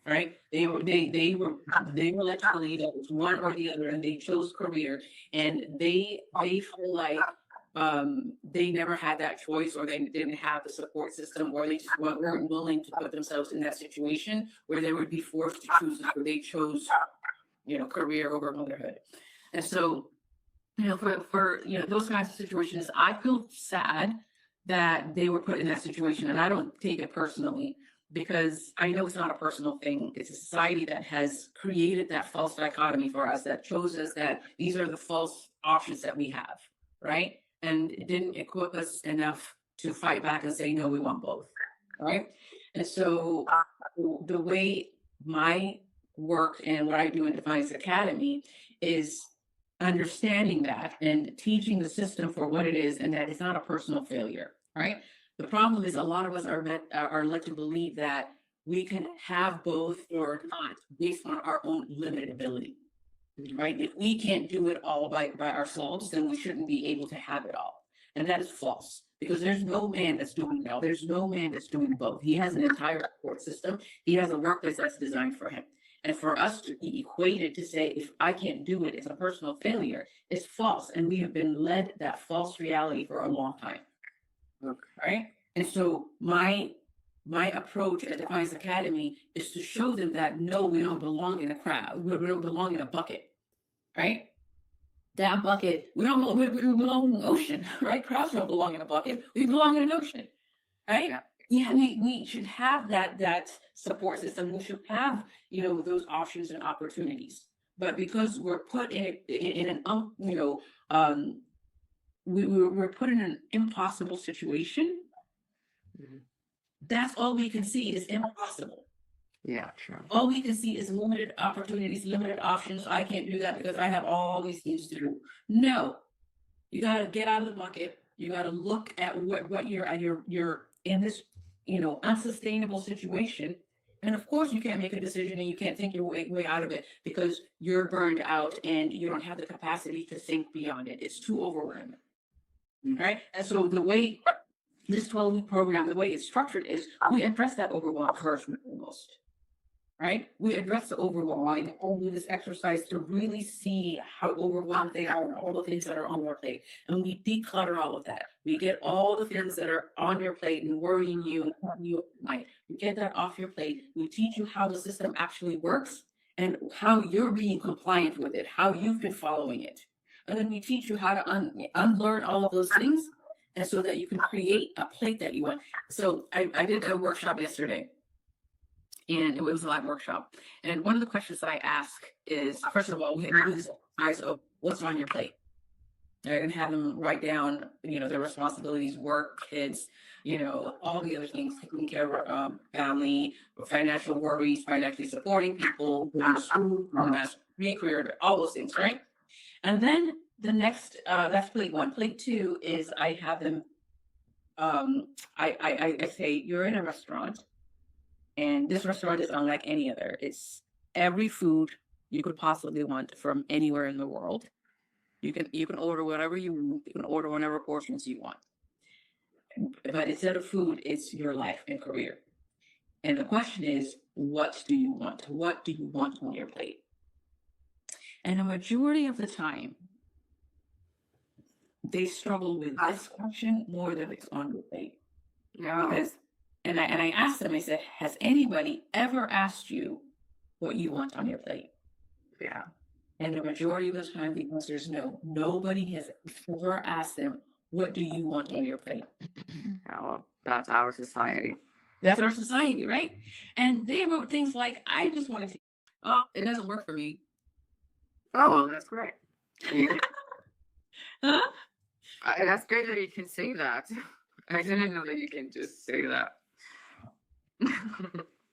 Right? They were literally that was one or the other, and they chose career, and they feel like they never had that choice, or they didn't have the support system, or they just weren't willing to put themselves in that situation where they would be forced to choose, where they chose, career over motherhood. And so, for those kinds of situations, I feel sad that they were put in that situation, and I don't take it personally because I know it's not a personal thing. It's a society that has created that false dichotomy for us, that shows us that these are the false options that we have, right? And it didn't equip us enough to fight back and say, no, we want both, right? And so the way my work and what I do in Defiance Academy is understanding that and teaching the system for what it is, and that it's not a personal failure, right? The problem is a lot of us are led to believe that we can have both or not based on our own limited ability, right? If we can't do it all by ourselves, then we shouldn't be able to have it all. And that is false, because there's no man that's doing it all. There's no man that's doing both. He has an entire support system. He has a workplace that's designed for him. And for us to be equated to say, if I can't do it, it's a personal failure, is false. And we have been led that false reality for a long time. Okay. Right? And so my approach at Defiance Academy is to show them that no, we don't belong in a crowd. We don't belong in a bucket. Right? That bucket, we belong in the ocean, right? Crowds don't belong in a bucket. We belong in an ocean. Right? Yeah, we should have that support system. We should have, those options and opportunities. But because we're put in an we're put in an impossible situation. Mm-hmm. That's all we can see is impossible. Yeah, sure. All we can see is limited opportunities, limited options. I can't do that because I have all these things to do. No, you got to get out of the bucket. You got to look at what you're in this, unsustainable situation. And of course, you can't make a decision and you can't think your way out of it because you're burned out and you don't have the capacity to think beyond it. It's too overwhelming. Right? And so the way this 12-week program, the way it's structured is we address that overwhelm first and foremost. Right? We address the overwhelm and do this exercise to really see how overwhelmed they are and all the things that are on their plate. And we declutter all of that. We get all the things that are on your plate and worrying you and having you at night. We get that off your plate. We teach you how the system actually works and how you're being compliant with it, how you've been following it. And then we teach you how to unlearn all of those things, and so that you can create a plate that you want. So I did a workshop yesterday, and it was a live workshop. And one of the questions that I ask is, first of all, we do this exercise of what's on your plate. Right? And have them write down, their responsibilities, work, kids, all the other things, taking care of family, financial worries, financially supporting people, career, all those things, right? And then the next, that's plate 1. Plate 2 is I have them, I say, you're in a restaurant, and this restaurant is unlike any other. It's every food you could possibly want from anywhere in the world. You can order whatever you want. You can order whatever portions you want. But instead of food, it's your life and career. And the question is, what do you want? What do you want on your plate? And a majority of the time, they struggle with this question more than it's on your plate. Yeah. Because, and I asked them, I said, has anybody ever asked you what you want on your plate? Yeah. And the majority of the time, the answer is no. Nobody has ever asked them, what do you want on your plate? Yeah, well, that's our society. That's our society, right? And they wrote things like, I just want to, oh, it doesn't work for me. Oh, well, that's great. Huh? That's great that you can say that. I didn't know that you can just say that.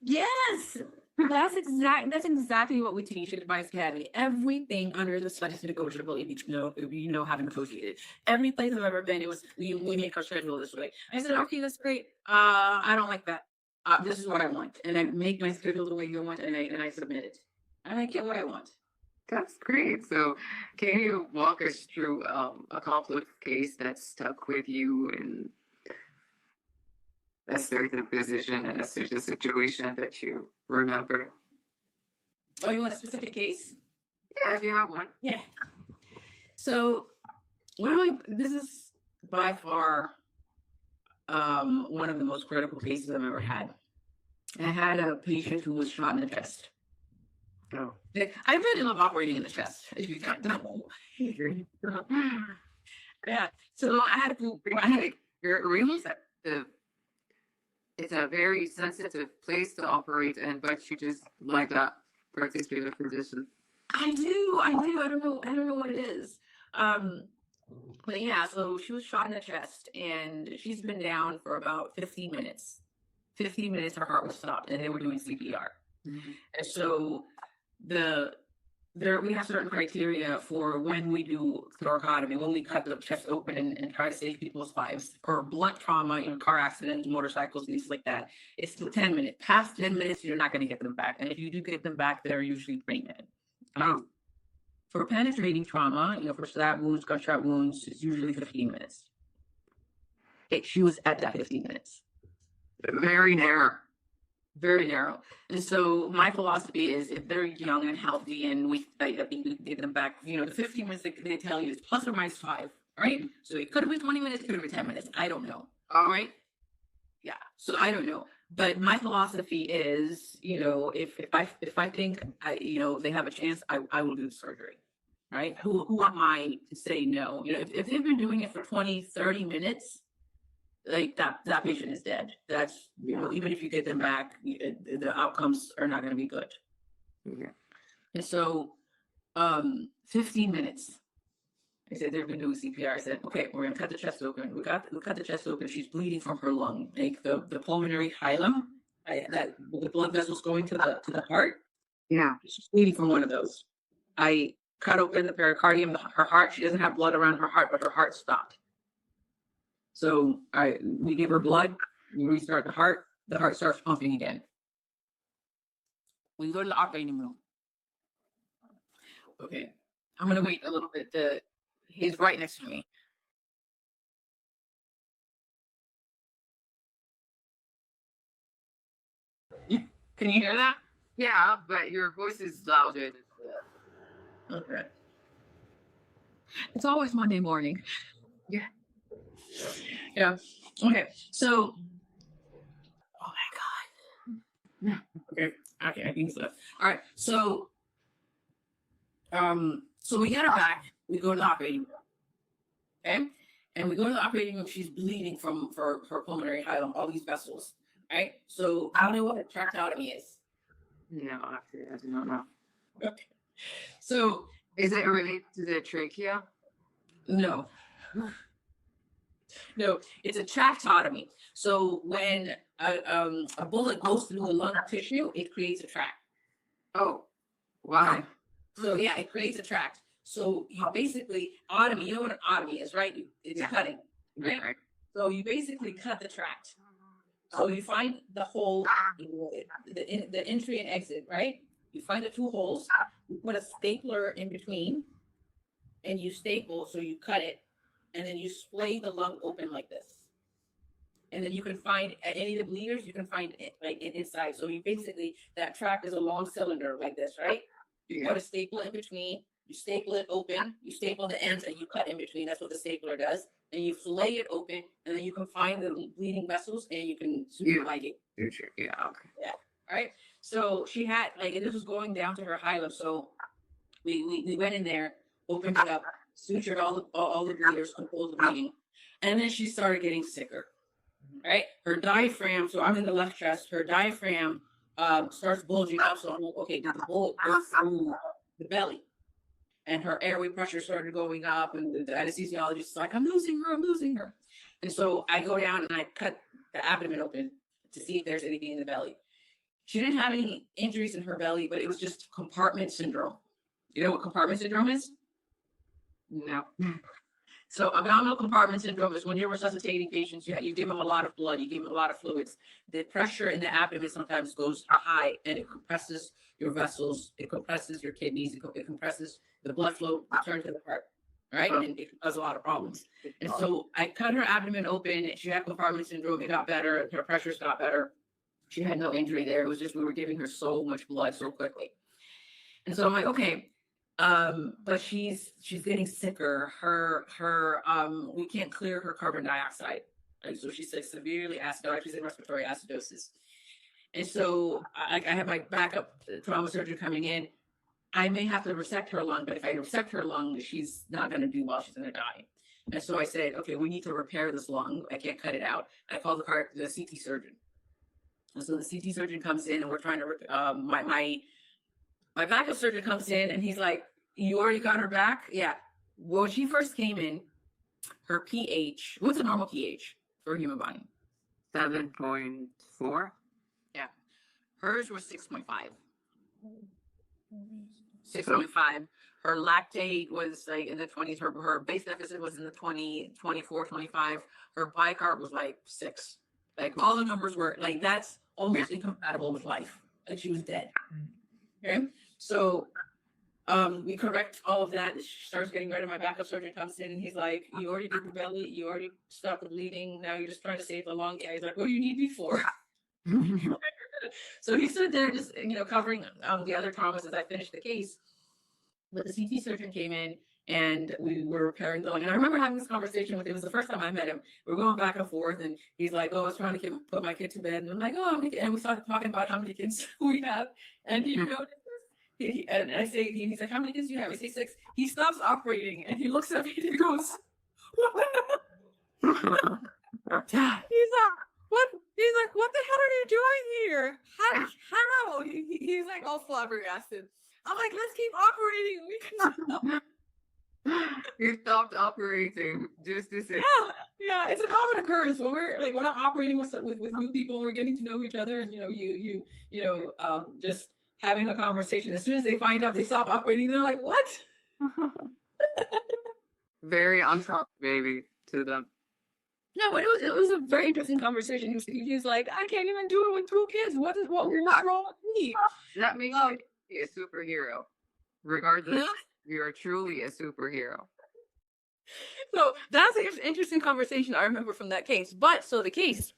Yes, that's exactly what we teach at Advice Academy. Everything under the sun is negotiable if you know how to negotiate it. Every place I've ever been, it was we make our schedule this way. I said, okay, that's great. I don't like that. This is what I want, and I make my schedule the way you want, and I submit it, and I get what I want. That's great. So, can you walk us through a complex case that stuck with you in a certain position and a certain situation that you remember? Oh, you want a specific case? Yeah, if you have one. Yeah. So, well, this is by far one of the most critical cases I've ever had. I had a patient who was shot in the chest. Oh. I really love operating in the chest, if you can't tell. Yeah. So I had to realize that it's a very sensitive place to operate in, but you just like that particular position. I do. I don't know what it is. But yeah, so she was shot in the chest and she's been down for about 15 minutes. 15 minutes, her heart was stopped and they were doing CPR. Mhm. And so we have certain criteria for when we do thoracotomy, when we cut the chest open and try to save people's lives. For blunt trauma, car accidents, motorcycles, things like that, it's 10 minutes. Past 10 minutes, you're not going to get them back. And if you do get them back, they're usually brain dead. For penetrating trauma, for stab wounds, gunshot wounds, it's usually 15 minutes. Okay, she was at that 15 minutes. Very narrow. Very narrow. And so my philosophy is if they're young and healthy and I think we get them back, the 15 minutes they tell you is plus or minus 5, right? So it could have been 20 minutes, it could have been 10 minutes. I don't know. All right. Yeah. So I don't know. But my philosophy is, if I think they have a chance, I will do the surgery. Right? Who am I to say no? If they've been doing it for 20, 30 minutes, like that patient is dead. That's even if you get them back, the outcomes are not going to be good. Yeah. And so 15 minutes. I said they've been doing CPR. I said, okay, we're gonna cut the chest open. We cut the chest open. She's bleeding from her lung, like the pulmonary hilum, that the blood vessels going to the heart. Yeah. She's bleeding from one of those. I cut open the pericardium, her heart. She doesn't have blood around her heart, but her heart stopped. So we give her blood, we restart the heart starts pumping again. We go to the operating room. Okay, I'm gonna wait a little bit. He's right next to me. Can you hear that? Yeah, but your voice is louder. Okay. It's always Monday morning. Yeah. Yeah. Okay. So. Oh my God. Okay. Okay. I think so. All right. So. So we get her back. We go to the operating room. Okay. And we go to the operating room. She's bleeding from her pulmonary hilum, all these vessels. Right. So I don't know what a tracheotomy is. No, actually, I do not know. Okay. So is it related to the trachea? No. No, it's a tracheotomy. So when a bullet goes through the lung tissue, it creates a tract. Oh, wow. Okay. So yeah, it creates a tract. So you basically otomy. You know what an otomy is, right? It's cutting, right? Right? So you basically cut the tract. So you find the hole, the entry and exit, right? You find the two holes. You put a stapler in between, and you staple. So you cut it. And then you splay the lung open like this. And then you can find at any of the bleeders, you can find it like inside. So you basically, that tract is a long cylinder like this, right? You put a staple in between, you staple it open, you staple the ends and you cut in between. That's what the stapler does. And you fillet it open and then you can find the bleeding vessels and you can suture like it. Yeah, okay. Yeah. All right. So she had this was going down to her hilum. So we went in there, opened it up, sutured all the bleeders, controlled the bleeding, and then she started getting sicker. right? Her diaphragm, so I'm in the left chest, her diaphragm starts bulging up. So I'm like, okay, did the bullet go through the belly? And her airway pressure started going up, and the anesthesiologist is like, I'm losing her, I'm losing her. And so I go down and I cut the abdomen open to see if there's anything in the belly. She didn't have any injuries in her belly, but it was just compartment syndrome. You know what compartment syndrome is? No. So abdominal compartment syndrome is when you're resuscitating patients, you give them a lot of blood, you give them a lot of fluids. The pressure in the abdomen sometimes goes high and it compresses your vessels, it compresses your kidneys, it compresses the blood flow return to the heart, right? And it causes a lot of problems. And so I cut her abdomen open. She had compartment syndrome. It got better. Her pressures got better. She had no injury there. It was just we were giving her so much blood so quickly. And so I'm like, okay. But she's getting sicker. We can't clear her carbon dioxide. Like, so she's like severely acidotic. She's in respiratory acidosis. And so I have my backup trauma surgeon coming in. I may have to resect her lung, but if I resect her lung, she's not going to do well. She's going to die. And so I said, okay, we need to repair this lung. I can't cut it out. I called the CT surgeon. And so the CT surgeon comes in, and we're trying to, my backup surgeon comes in, and he's like, you already got her back? Yeah. Well, when she first came in, her pH, what's a normal pH for a human body? 7.4. Yeah. Hers was 6.5. 6.5. Her lactate was like in the 20s. Her base deficit was in the 24, 25. Her bicarb was like 6. Like all the numbers were like, that's almost incompatible with life. Like she was dead. Okay. So we correct all of that. She starts getting ready. My backup surgeon comes in and he's like, you already did the belly. You already stopped the bleeding. Now you're just trying to save the lung. Yeah. He's like, what do you need me for? So he stood there just, covering the other traumas as I finished the case. But the CT surgeon came in and we were repairing the lung. And I remember having this conversation with him. It was the first time I met him. We were going back and forth and he's like, oh, I was trying to put my kid to bed. And I'm like, oh, and we started talking about how many kids we have. And he noticed this. And I say, he's like, how many kids do you have? I say 6. He stops operating and he looks at me and he goes, he's like, what? He's like, what the hell are you doing here? How? He's like all flabbergasted. I'm like, let's keep operating. You stopped operating just to say. Yeah, it's a common occurrence when we're not operating with new people and we're getting to know each other and just having a conversation. As soon as they find out they stop operating, they're like, what? Very on top, baby, to them. No, but it was a very interesting conversation. He was like, I can't even do it with 2 kids. What is not wrong with me? That makes you a superhero. Regardless, you are truly a superhero. So that's an interesting conversation I remember from that case. But so the case,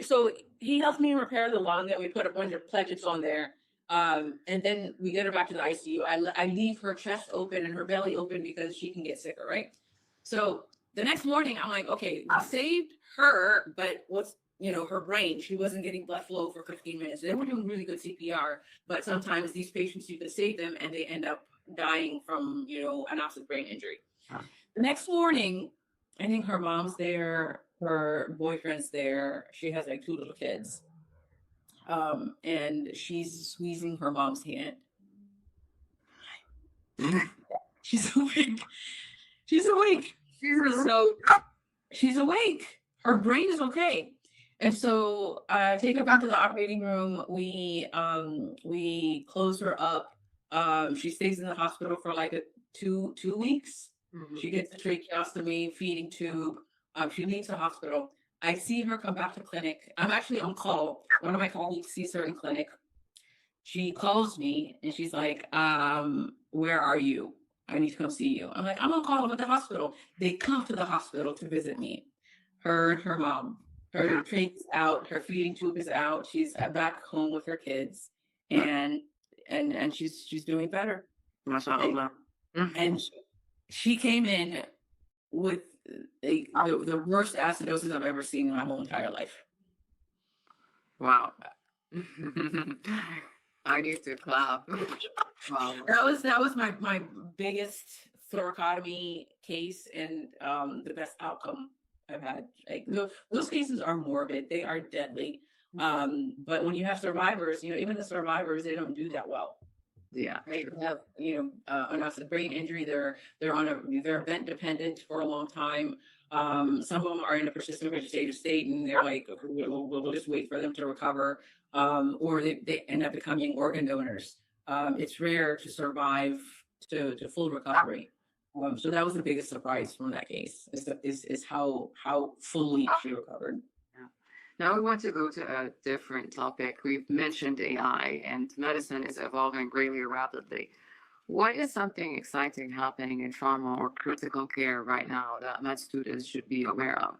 so he helped me repair the lung. That we put a bunch of platelets on there, and then we get her back to the ICU. I leave her chest open and her belly open because she can get sicker, right? So the next morning, I'm like, okay, we saved her, but what's her brain? She wasn't getting blood flow for 15 minutes. They were doing really good CPR, but sometimes these patients, you can save them and they end up dying from an optic brain injury. The next morning, I think her mom's there, her boyfriend's there. She has like 2 little kids, and she's squeezing her mom's hand. She's awake. She's awake. She's awake. Her brain is okay. And so I take her back to the operating room. We close her up. She stays in the hospital for like 2 weeks. Mm-hmm. She gets a tracheostomy, feeding tube. She leaves the hospital. I see her come back to clinic. I'm actually on call. One of my colleagues sees her in clinic. She calls me and she's like, where are you? I need to come see you. I'm like, I'm on call. I'm at the hospital. They come to the hospital to visit me. Her and her mom. Her trache's out. Her feeding tube is out. She's back home with her kids, and she's doing better. MashaAllah. And she came in with the worst acidosis I've ever seen in my whole entire life. Wow. I need to clap. Wow. That was my biggest thoracotomy case and the best outcome I've had. Like those cases are morbid. They are deadly. But when you have survivors, even the survivors, they don't do that well. Yeah. They have, enough brain injury. They're event dependent for a long time. Some of them are in a persistent vegetative state, and they're like, we'll just wait for them to recover, or they end up becoming organ donors. It's rare to survive to full recovery. So that was the biggest surprise from that case is how fully she recovered. Yeah. Now we want to go to a different topic. We've mentioned AI, and medicine is evolving really rapidly. What is something exciting happening in trauma or critical care right now that med students should be aware of?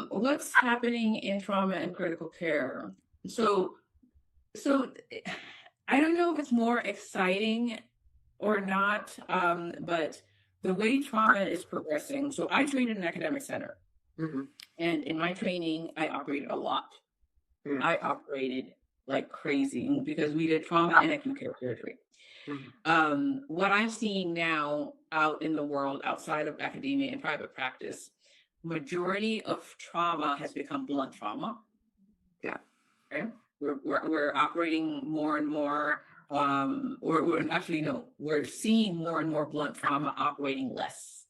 What's happening in trauma and critical care? So, so I don't know if it's more exciting or not, but the way trauma is progressing. So I trained in an academic center, Mhm. and in my training, I operated a lot. Yeah. I operated like crazy because we did trauma and acute care surgery. What I'm seeing now out in the world, outside of academia and private practice, majority of trauma has become blunt trauma. Yeah. Okay. We're operating more and more, or we're actually no, we're seeing more and more blunt trauma operating less.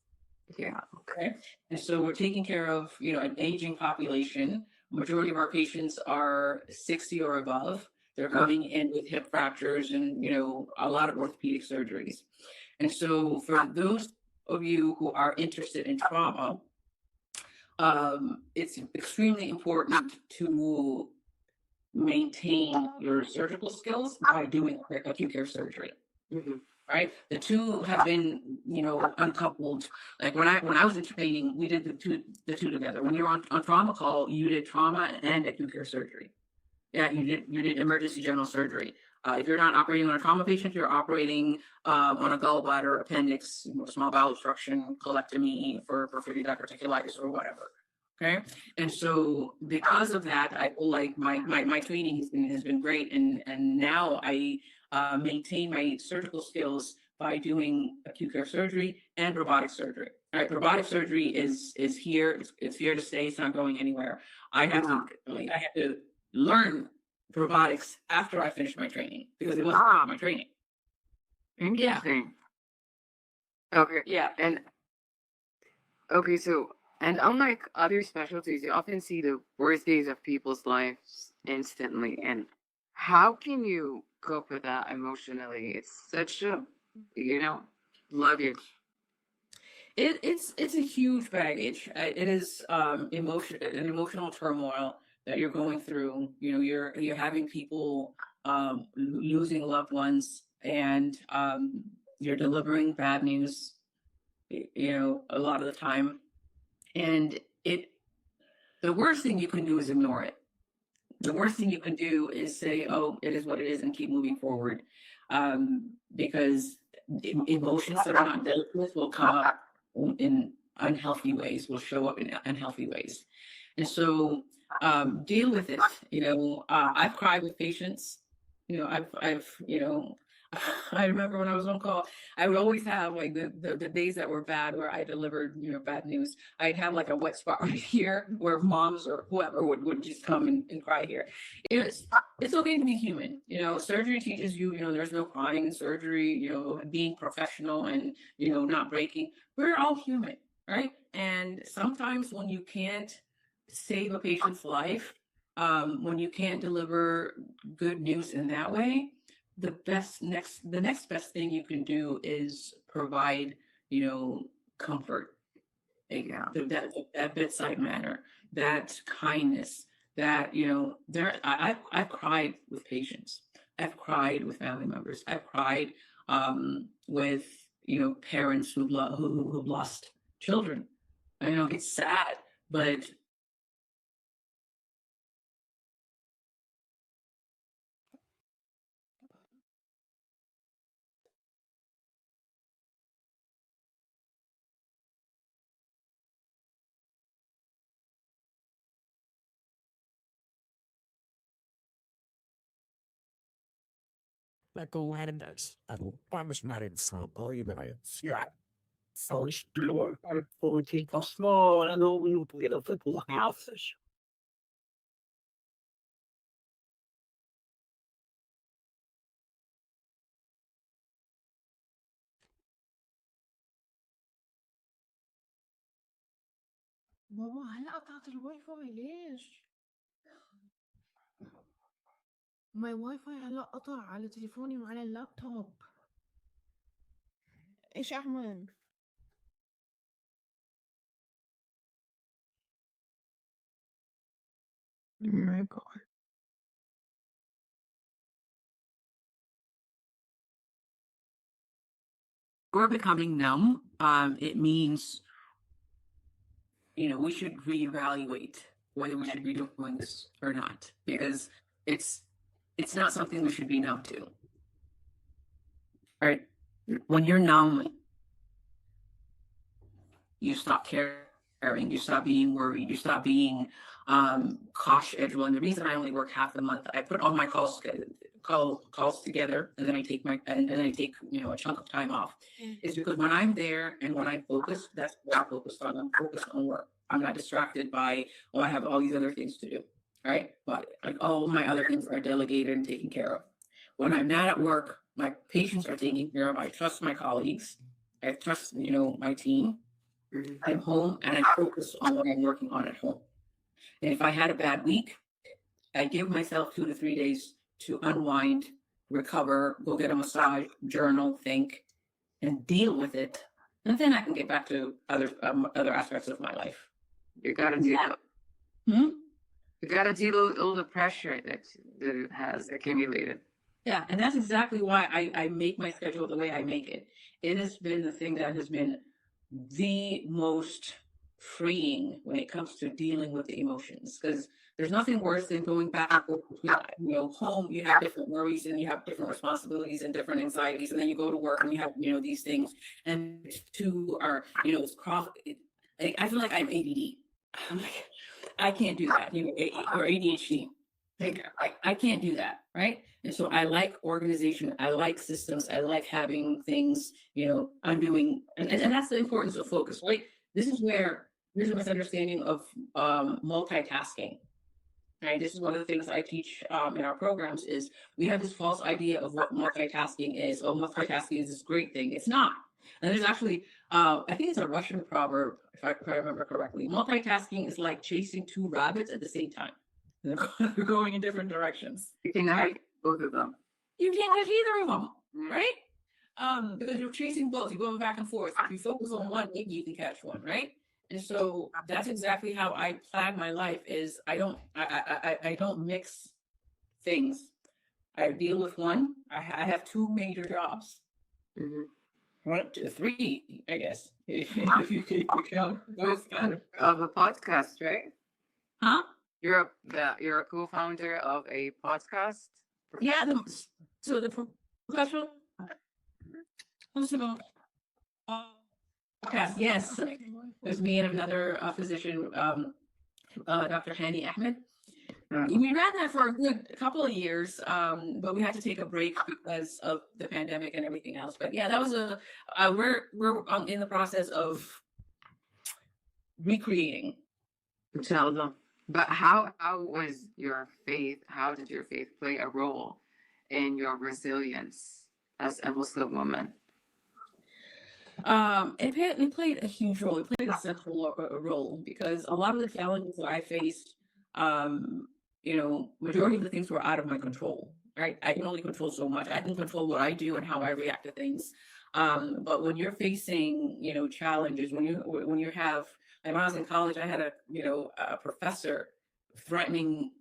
Yeah. Okay. And so we're taking care of, an aging population. Majority of our patients are 60 or above. They're coming in with hip fractures and, a lot of orthopedic surgeries. And so for those of you who are interested in trauma, it's extremely important to maintain your surgical skills by doing acute care surgery. Mhm. Right, the two have been, uncoupled. Like when I was in training, we did the two together. When you were on trauma call, you did trauma and acute care surgery. Yeah, you did emergency general surgery. If you're not operating on a trauma patient, you're operating on a gallbladder, appendix, small bowel obstruction, colectomy for perforated diverticulitis or whatever. Okay, and so because of that, I feel like my training has been great, and now I maintain my surgical skills by doing acute care surgery and robotic surgery. All right, robotic surgery is here. It's here to stay. It's not going anywhere. I have to learn robotics after I finished my training because it wasn't part of my training. Yeah. Interesting. Okay. Yeah. And okay, so and unlike other specialties, you often see the worst days of people's lives instantly. And how can you cope with that emotionally? It's such a, luggage. It's a huge baggage. It is an emotional turmoil that you're going through. You're having people losing loved ones, and you're delivering bad news. A lot of the time, and the worst thing you can do is ignore it. The worst thing you can do is say, "Oh, it is what it is," and keep moving forward, because emotions that are not dealt with will come up in unhealthy ways, will show up in unhealthy ways. And so deal with it. I've cried with patients. I remember when I was on call, I would always have like the days that were bad where I delivered, bad news. I'd have like a wet spot right here where moms or whoever would just come and cry here. It's okay to be human. Surgery teaches you, there's no crying in surgery, being professional and, not breaking. We're all human, right? And sometimes when you can't save a patient's life, when you can't deliver good news in that way, the next best thing you can do is provide, comfort, Yeah. that bedside manner, that kindness, that I've cried with patients, I've cried with family members, I've cried with parents who've lost children. I know it's sad, but Like a lot of us. I promise not in some, or even I, yeah. Sounds blur. I'm going to take a small and over you to get a football house. ماما هلأ قطعت الواي فاي ليش؟ ماي واي فاي هلأ قطع على تليفوني وعلى اللابتوب. ايش اعمل؟ Oh my god. We're becoming numb. It means, we should reevaluate whether we should be doing this or not, because it's not something we should be numb to. Right? When you're numb, you stop caring, you stop being worried, you stop being cautious. Well, and the reason I only work half the month, I put all my calls together, and then I take a chunk of time off, is because when I'm there and when I focus, that's what I'm focused on. I'm focused on work. I'm not distracted by, I have all these other things to do, right? But like all my other things are delegated and taken care of. When I'm not at work, my patients are taken care of. I trust my colleagues. I trust, my team. I'm home and I focus on what I'm working on at home. And if I had a bad week, I give myself 2 to 3 days to unwind, recover, go get a massage, journal, think, and deal with it. And then I can get back to other aspects of my life. You gotta deal. Hmm? You gotta deal with all the pressure that it has accumulated. Yeah, and that's exactly why I make my schedule the way I make it. It has been the thing that has been the most freeing when it comes to dealing with the emotions, because there's nothing worse than going back, home. You have different worries and you have different responsibilities and different anxieties, and then you go to work and you have these things, and two are it's cross. I feel like I'm ADD. I'm like, I can't do that, or ADHD. Like, I can't do that, right? And so I like organization. I like systems. I like having things, I'm doing, and that's the importance of focus, right? This is where there's a misunderstanding of multitasking, right? This is one of the things I teach in our programs is we have this false idea of what multitasking is. Oh, multitasking is this great thing. It's not. And there's actually, I think it's a Russian proverb, if I remember correctly. Multitasking is like chasing two rabbits at the same time. They're going in different directions. You can have both of them. You can't have either of them, right? Because you're chasing both. You're going back and forth. If you focus on one, maybe you can catch one, right? And so that's exactly how I plan my life. Is I don't mix things. I deal with one. I have two major jobs. Mhm. 1, 2, 3, I guess. If you count those kind Of a podcast, right? Huh? You're a co-founder of a podcast. Yeah. So the professional. Podcast. Yes. There's me and another physician, Dr. Hani Ahmed. We ran that for a good couple of years, but we had to take a break because of the pandemic and everything else. But yeah, that was we're in the process of recreating. Tell them. But how was your faith? How did your faith play a role in your resilience as a Muslim woman? It played a huge role. It played a central role because a lot of the challenges that I faced, majority of the things were out of my control. Right, I can only control so much. I can control what I do and how I react to things. But when you're facing, challenges, when you have, when I was in college, I had a professor threatening,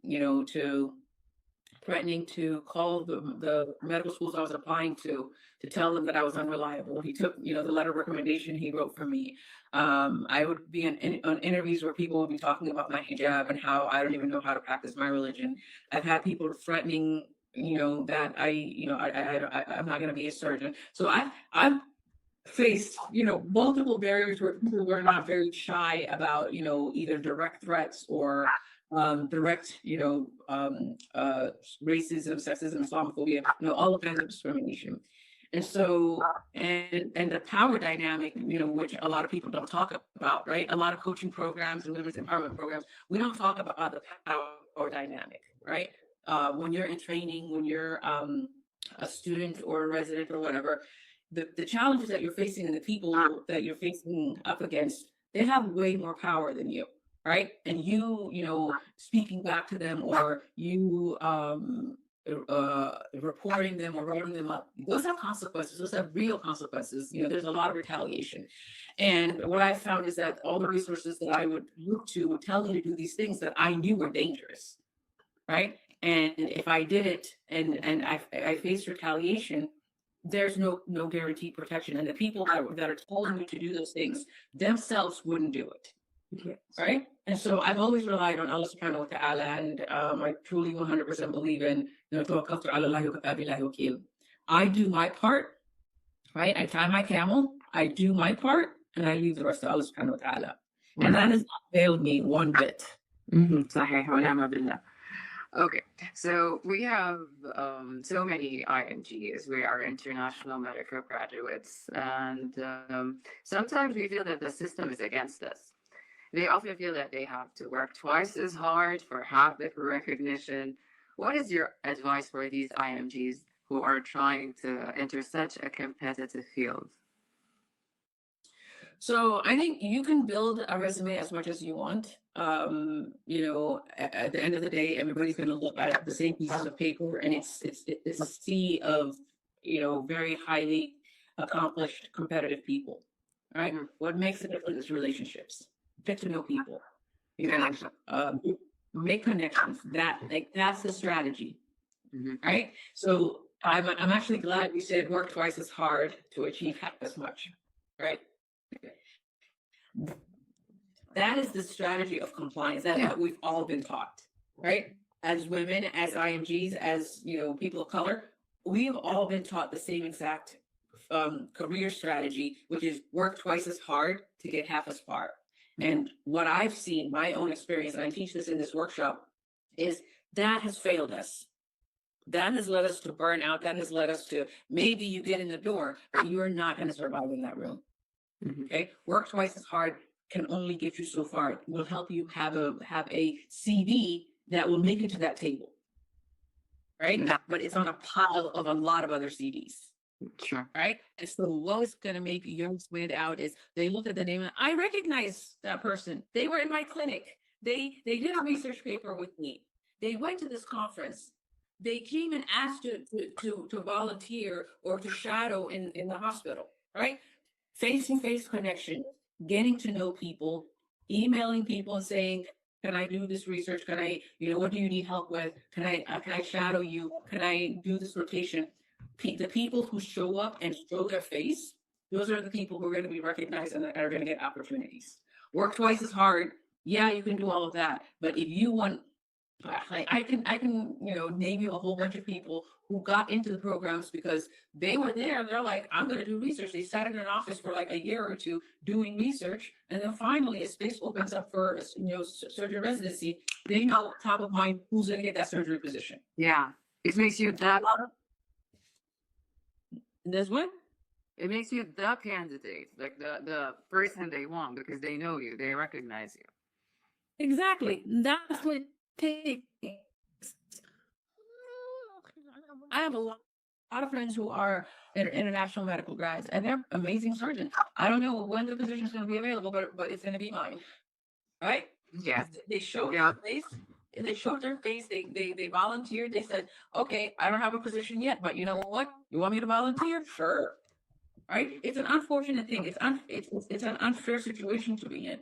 to call the medical schools I was applying to tell them that I was unreliable. He took, the letter of recommendation he wrote for me. I would be on interviews where people would be talking about my hijab and how I don't even know how to practice my religion. I've had people threatening, that I'm not going to be a surgeon. So I've faced, multiple barriers where people were not very shy about, either direct threats or direct, racism, sexism, Islamophobia, all kinds of discrimination. And so, and the power dynamic, which a lot of people don't talk about, right? A lot of coaching programs and women's empowerment programs, we don't talk about the power dynamic, right? When you're in training, when you're a student or a resident or whatever, the challenges that you're facing and the people that you're facing up against, they have way more power than you, right? And you speaking back to them, or you reporting them or writing them up, those have consequences. Those have real consequences. There's a lot of retaliation. And what I found is that all the resources that I would look to would tell me to do these things that I knew were dangerous, right? And if I did it and I faced retaliation, there's no guaranteed protection. And the people that are telling me to do those things themselves wouldn't do it. Yes. Right? And so I've always relied on Allah subhanahu wa ta'ala, and I truly 100% believe in توكلت على الله وكفى بالله وكيل. I do my part, right? I tie my camel, I do my part, and I leave the rest to Allah subhanahu wa ta'ala. And that has not failed me one bit. صحيح ونعم بالله. Okay, so we have so many IMGs. We are international medical graduates, and sometimes we feel that the system is against us. They often feel that they have to work twice as hard for half the recognition. What is your advice for these IMGs who are trying to enter such a competitive field? So I think you can build a resume as much as you want. At the end of the day, everybody's going to look at the same pieces of paper, and it's a sea of very highly accomplished, competitive people. Right? What makes a difference is relationships. Get to know people. Make connections. That's the strategy. Right? So I'm actually glad we said work twice as hard to achieve half as much. Right? That is the strategy of compliance. That's what we've all been taught, right? As women, as IMGs, as people of color, we've all been taught the same exact career strategy, which is work twice as hard to get half as far. And what I've seen, my own experience, and I teach this in this workshop, is that has failed us. That has led us to burn out. That has led us to, maybe you get in the door, but you're not going to survive in that room. Okay, work twice as hard can only get you so far. It will help you have a CV that will make it to that table, right? But it's on a pile of a lot of other CVs. Sure. Right? And so what's going to make yours stand out is they look at the name and I recognize that person. They were in my clinic. They did a research paper with me. They went to this conference. They came and asked to volunteer or to shadow in the hospital, right? Face-to-face connection, getting to know people, emailing people and saying, can I do this research? Can I, what do you need help with? Can I shadow you? Can I do this rotation? The people who show up and show their face, those are the people who are going to be recognized and are going to get opportunities. Work twice as hard. Yeah, you can do all of that. But if you want, I can name you a whole bunch of people who got into the programs because they were there. They're like, I'm going to do research. They sat in an office for like a year or two doing research. And then finally a space opens up for, surgery residency. They know top of mind who's going to get that surgery position. Yeah. It makes you that. There's what? It makes you the candidate, like the person they want because they know you, they recognize you. Exactly. That's what it takes. I have a lot of friends who are international medical grads, and they're amazing surgeons. I don't know when the position is going to be available, but it's going to be mine. Right? Yeah. They showed their face. They showed their face. They volunteered. They said, "Okay, I don't have a position yet, but you know what? You want me to volunteer? Sure." Right? It's an unfortunate thing. It's an unfair situation to be in.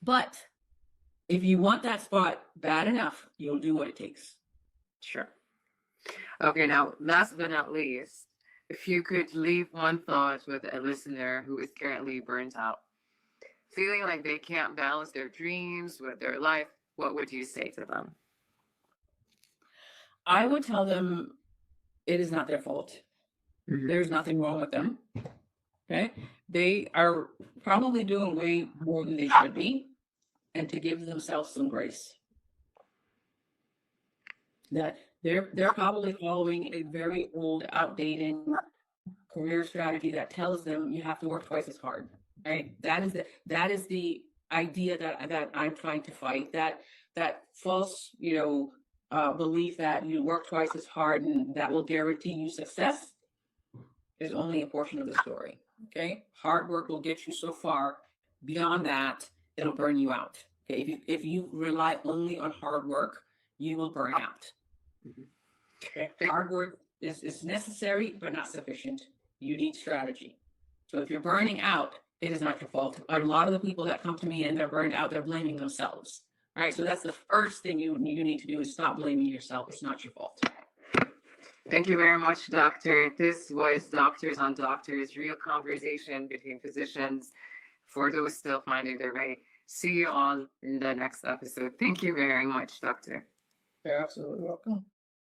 But if you want that spot bad enough, you'll do what it takes. Sure. Okay, now, last but not least, if you could leave one thought with a listener who is currently burnt out, feeling like they can't balance their dreams with their life, what would you say to them? I would tell them it is not their fault. There's nothing wrong with them. Okay? They are probably doing way more than they should be, and to give themselves some grace. That they're probably following a very old, outdated career strategy that tells them you have to work twice as hard, right? That is the idea that I'm trying to fight. That false, belief that you work twice as hard and that will guarantee you success is only a portion of the story. Okay, hard work will get you so far. Beyond that, it'll burn you out. Okay, if you rely only on hard work, you will burn out. Okay, hard work is necessary but not sufficient. You need strategy. So if you're burning out, it is not your fault. A lot of the people that come to me and they're burned out, they're blaming themselves. All right, so that's the first thing you need to do is stop blaming yourself. It's not your fault. Thank you very much, Doctor. This was Doctors on Doctors, real conversation between physicians for those still finding their way. See you all in the next episode. Thank you very much, Doctor. You're absolutely welcome.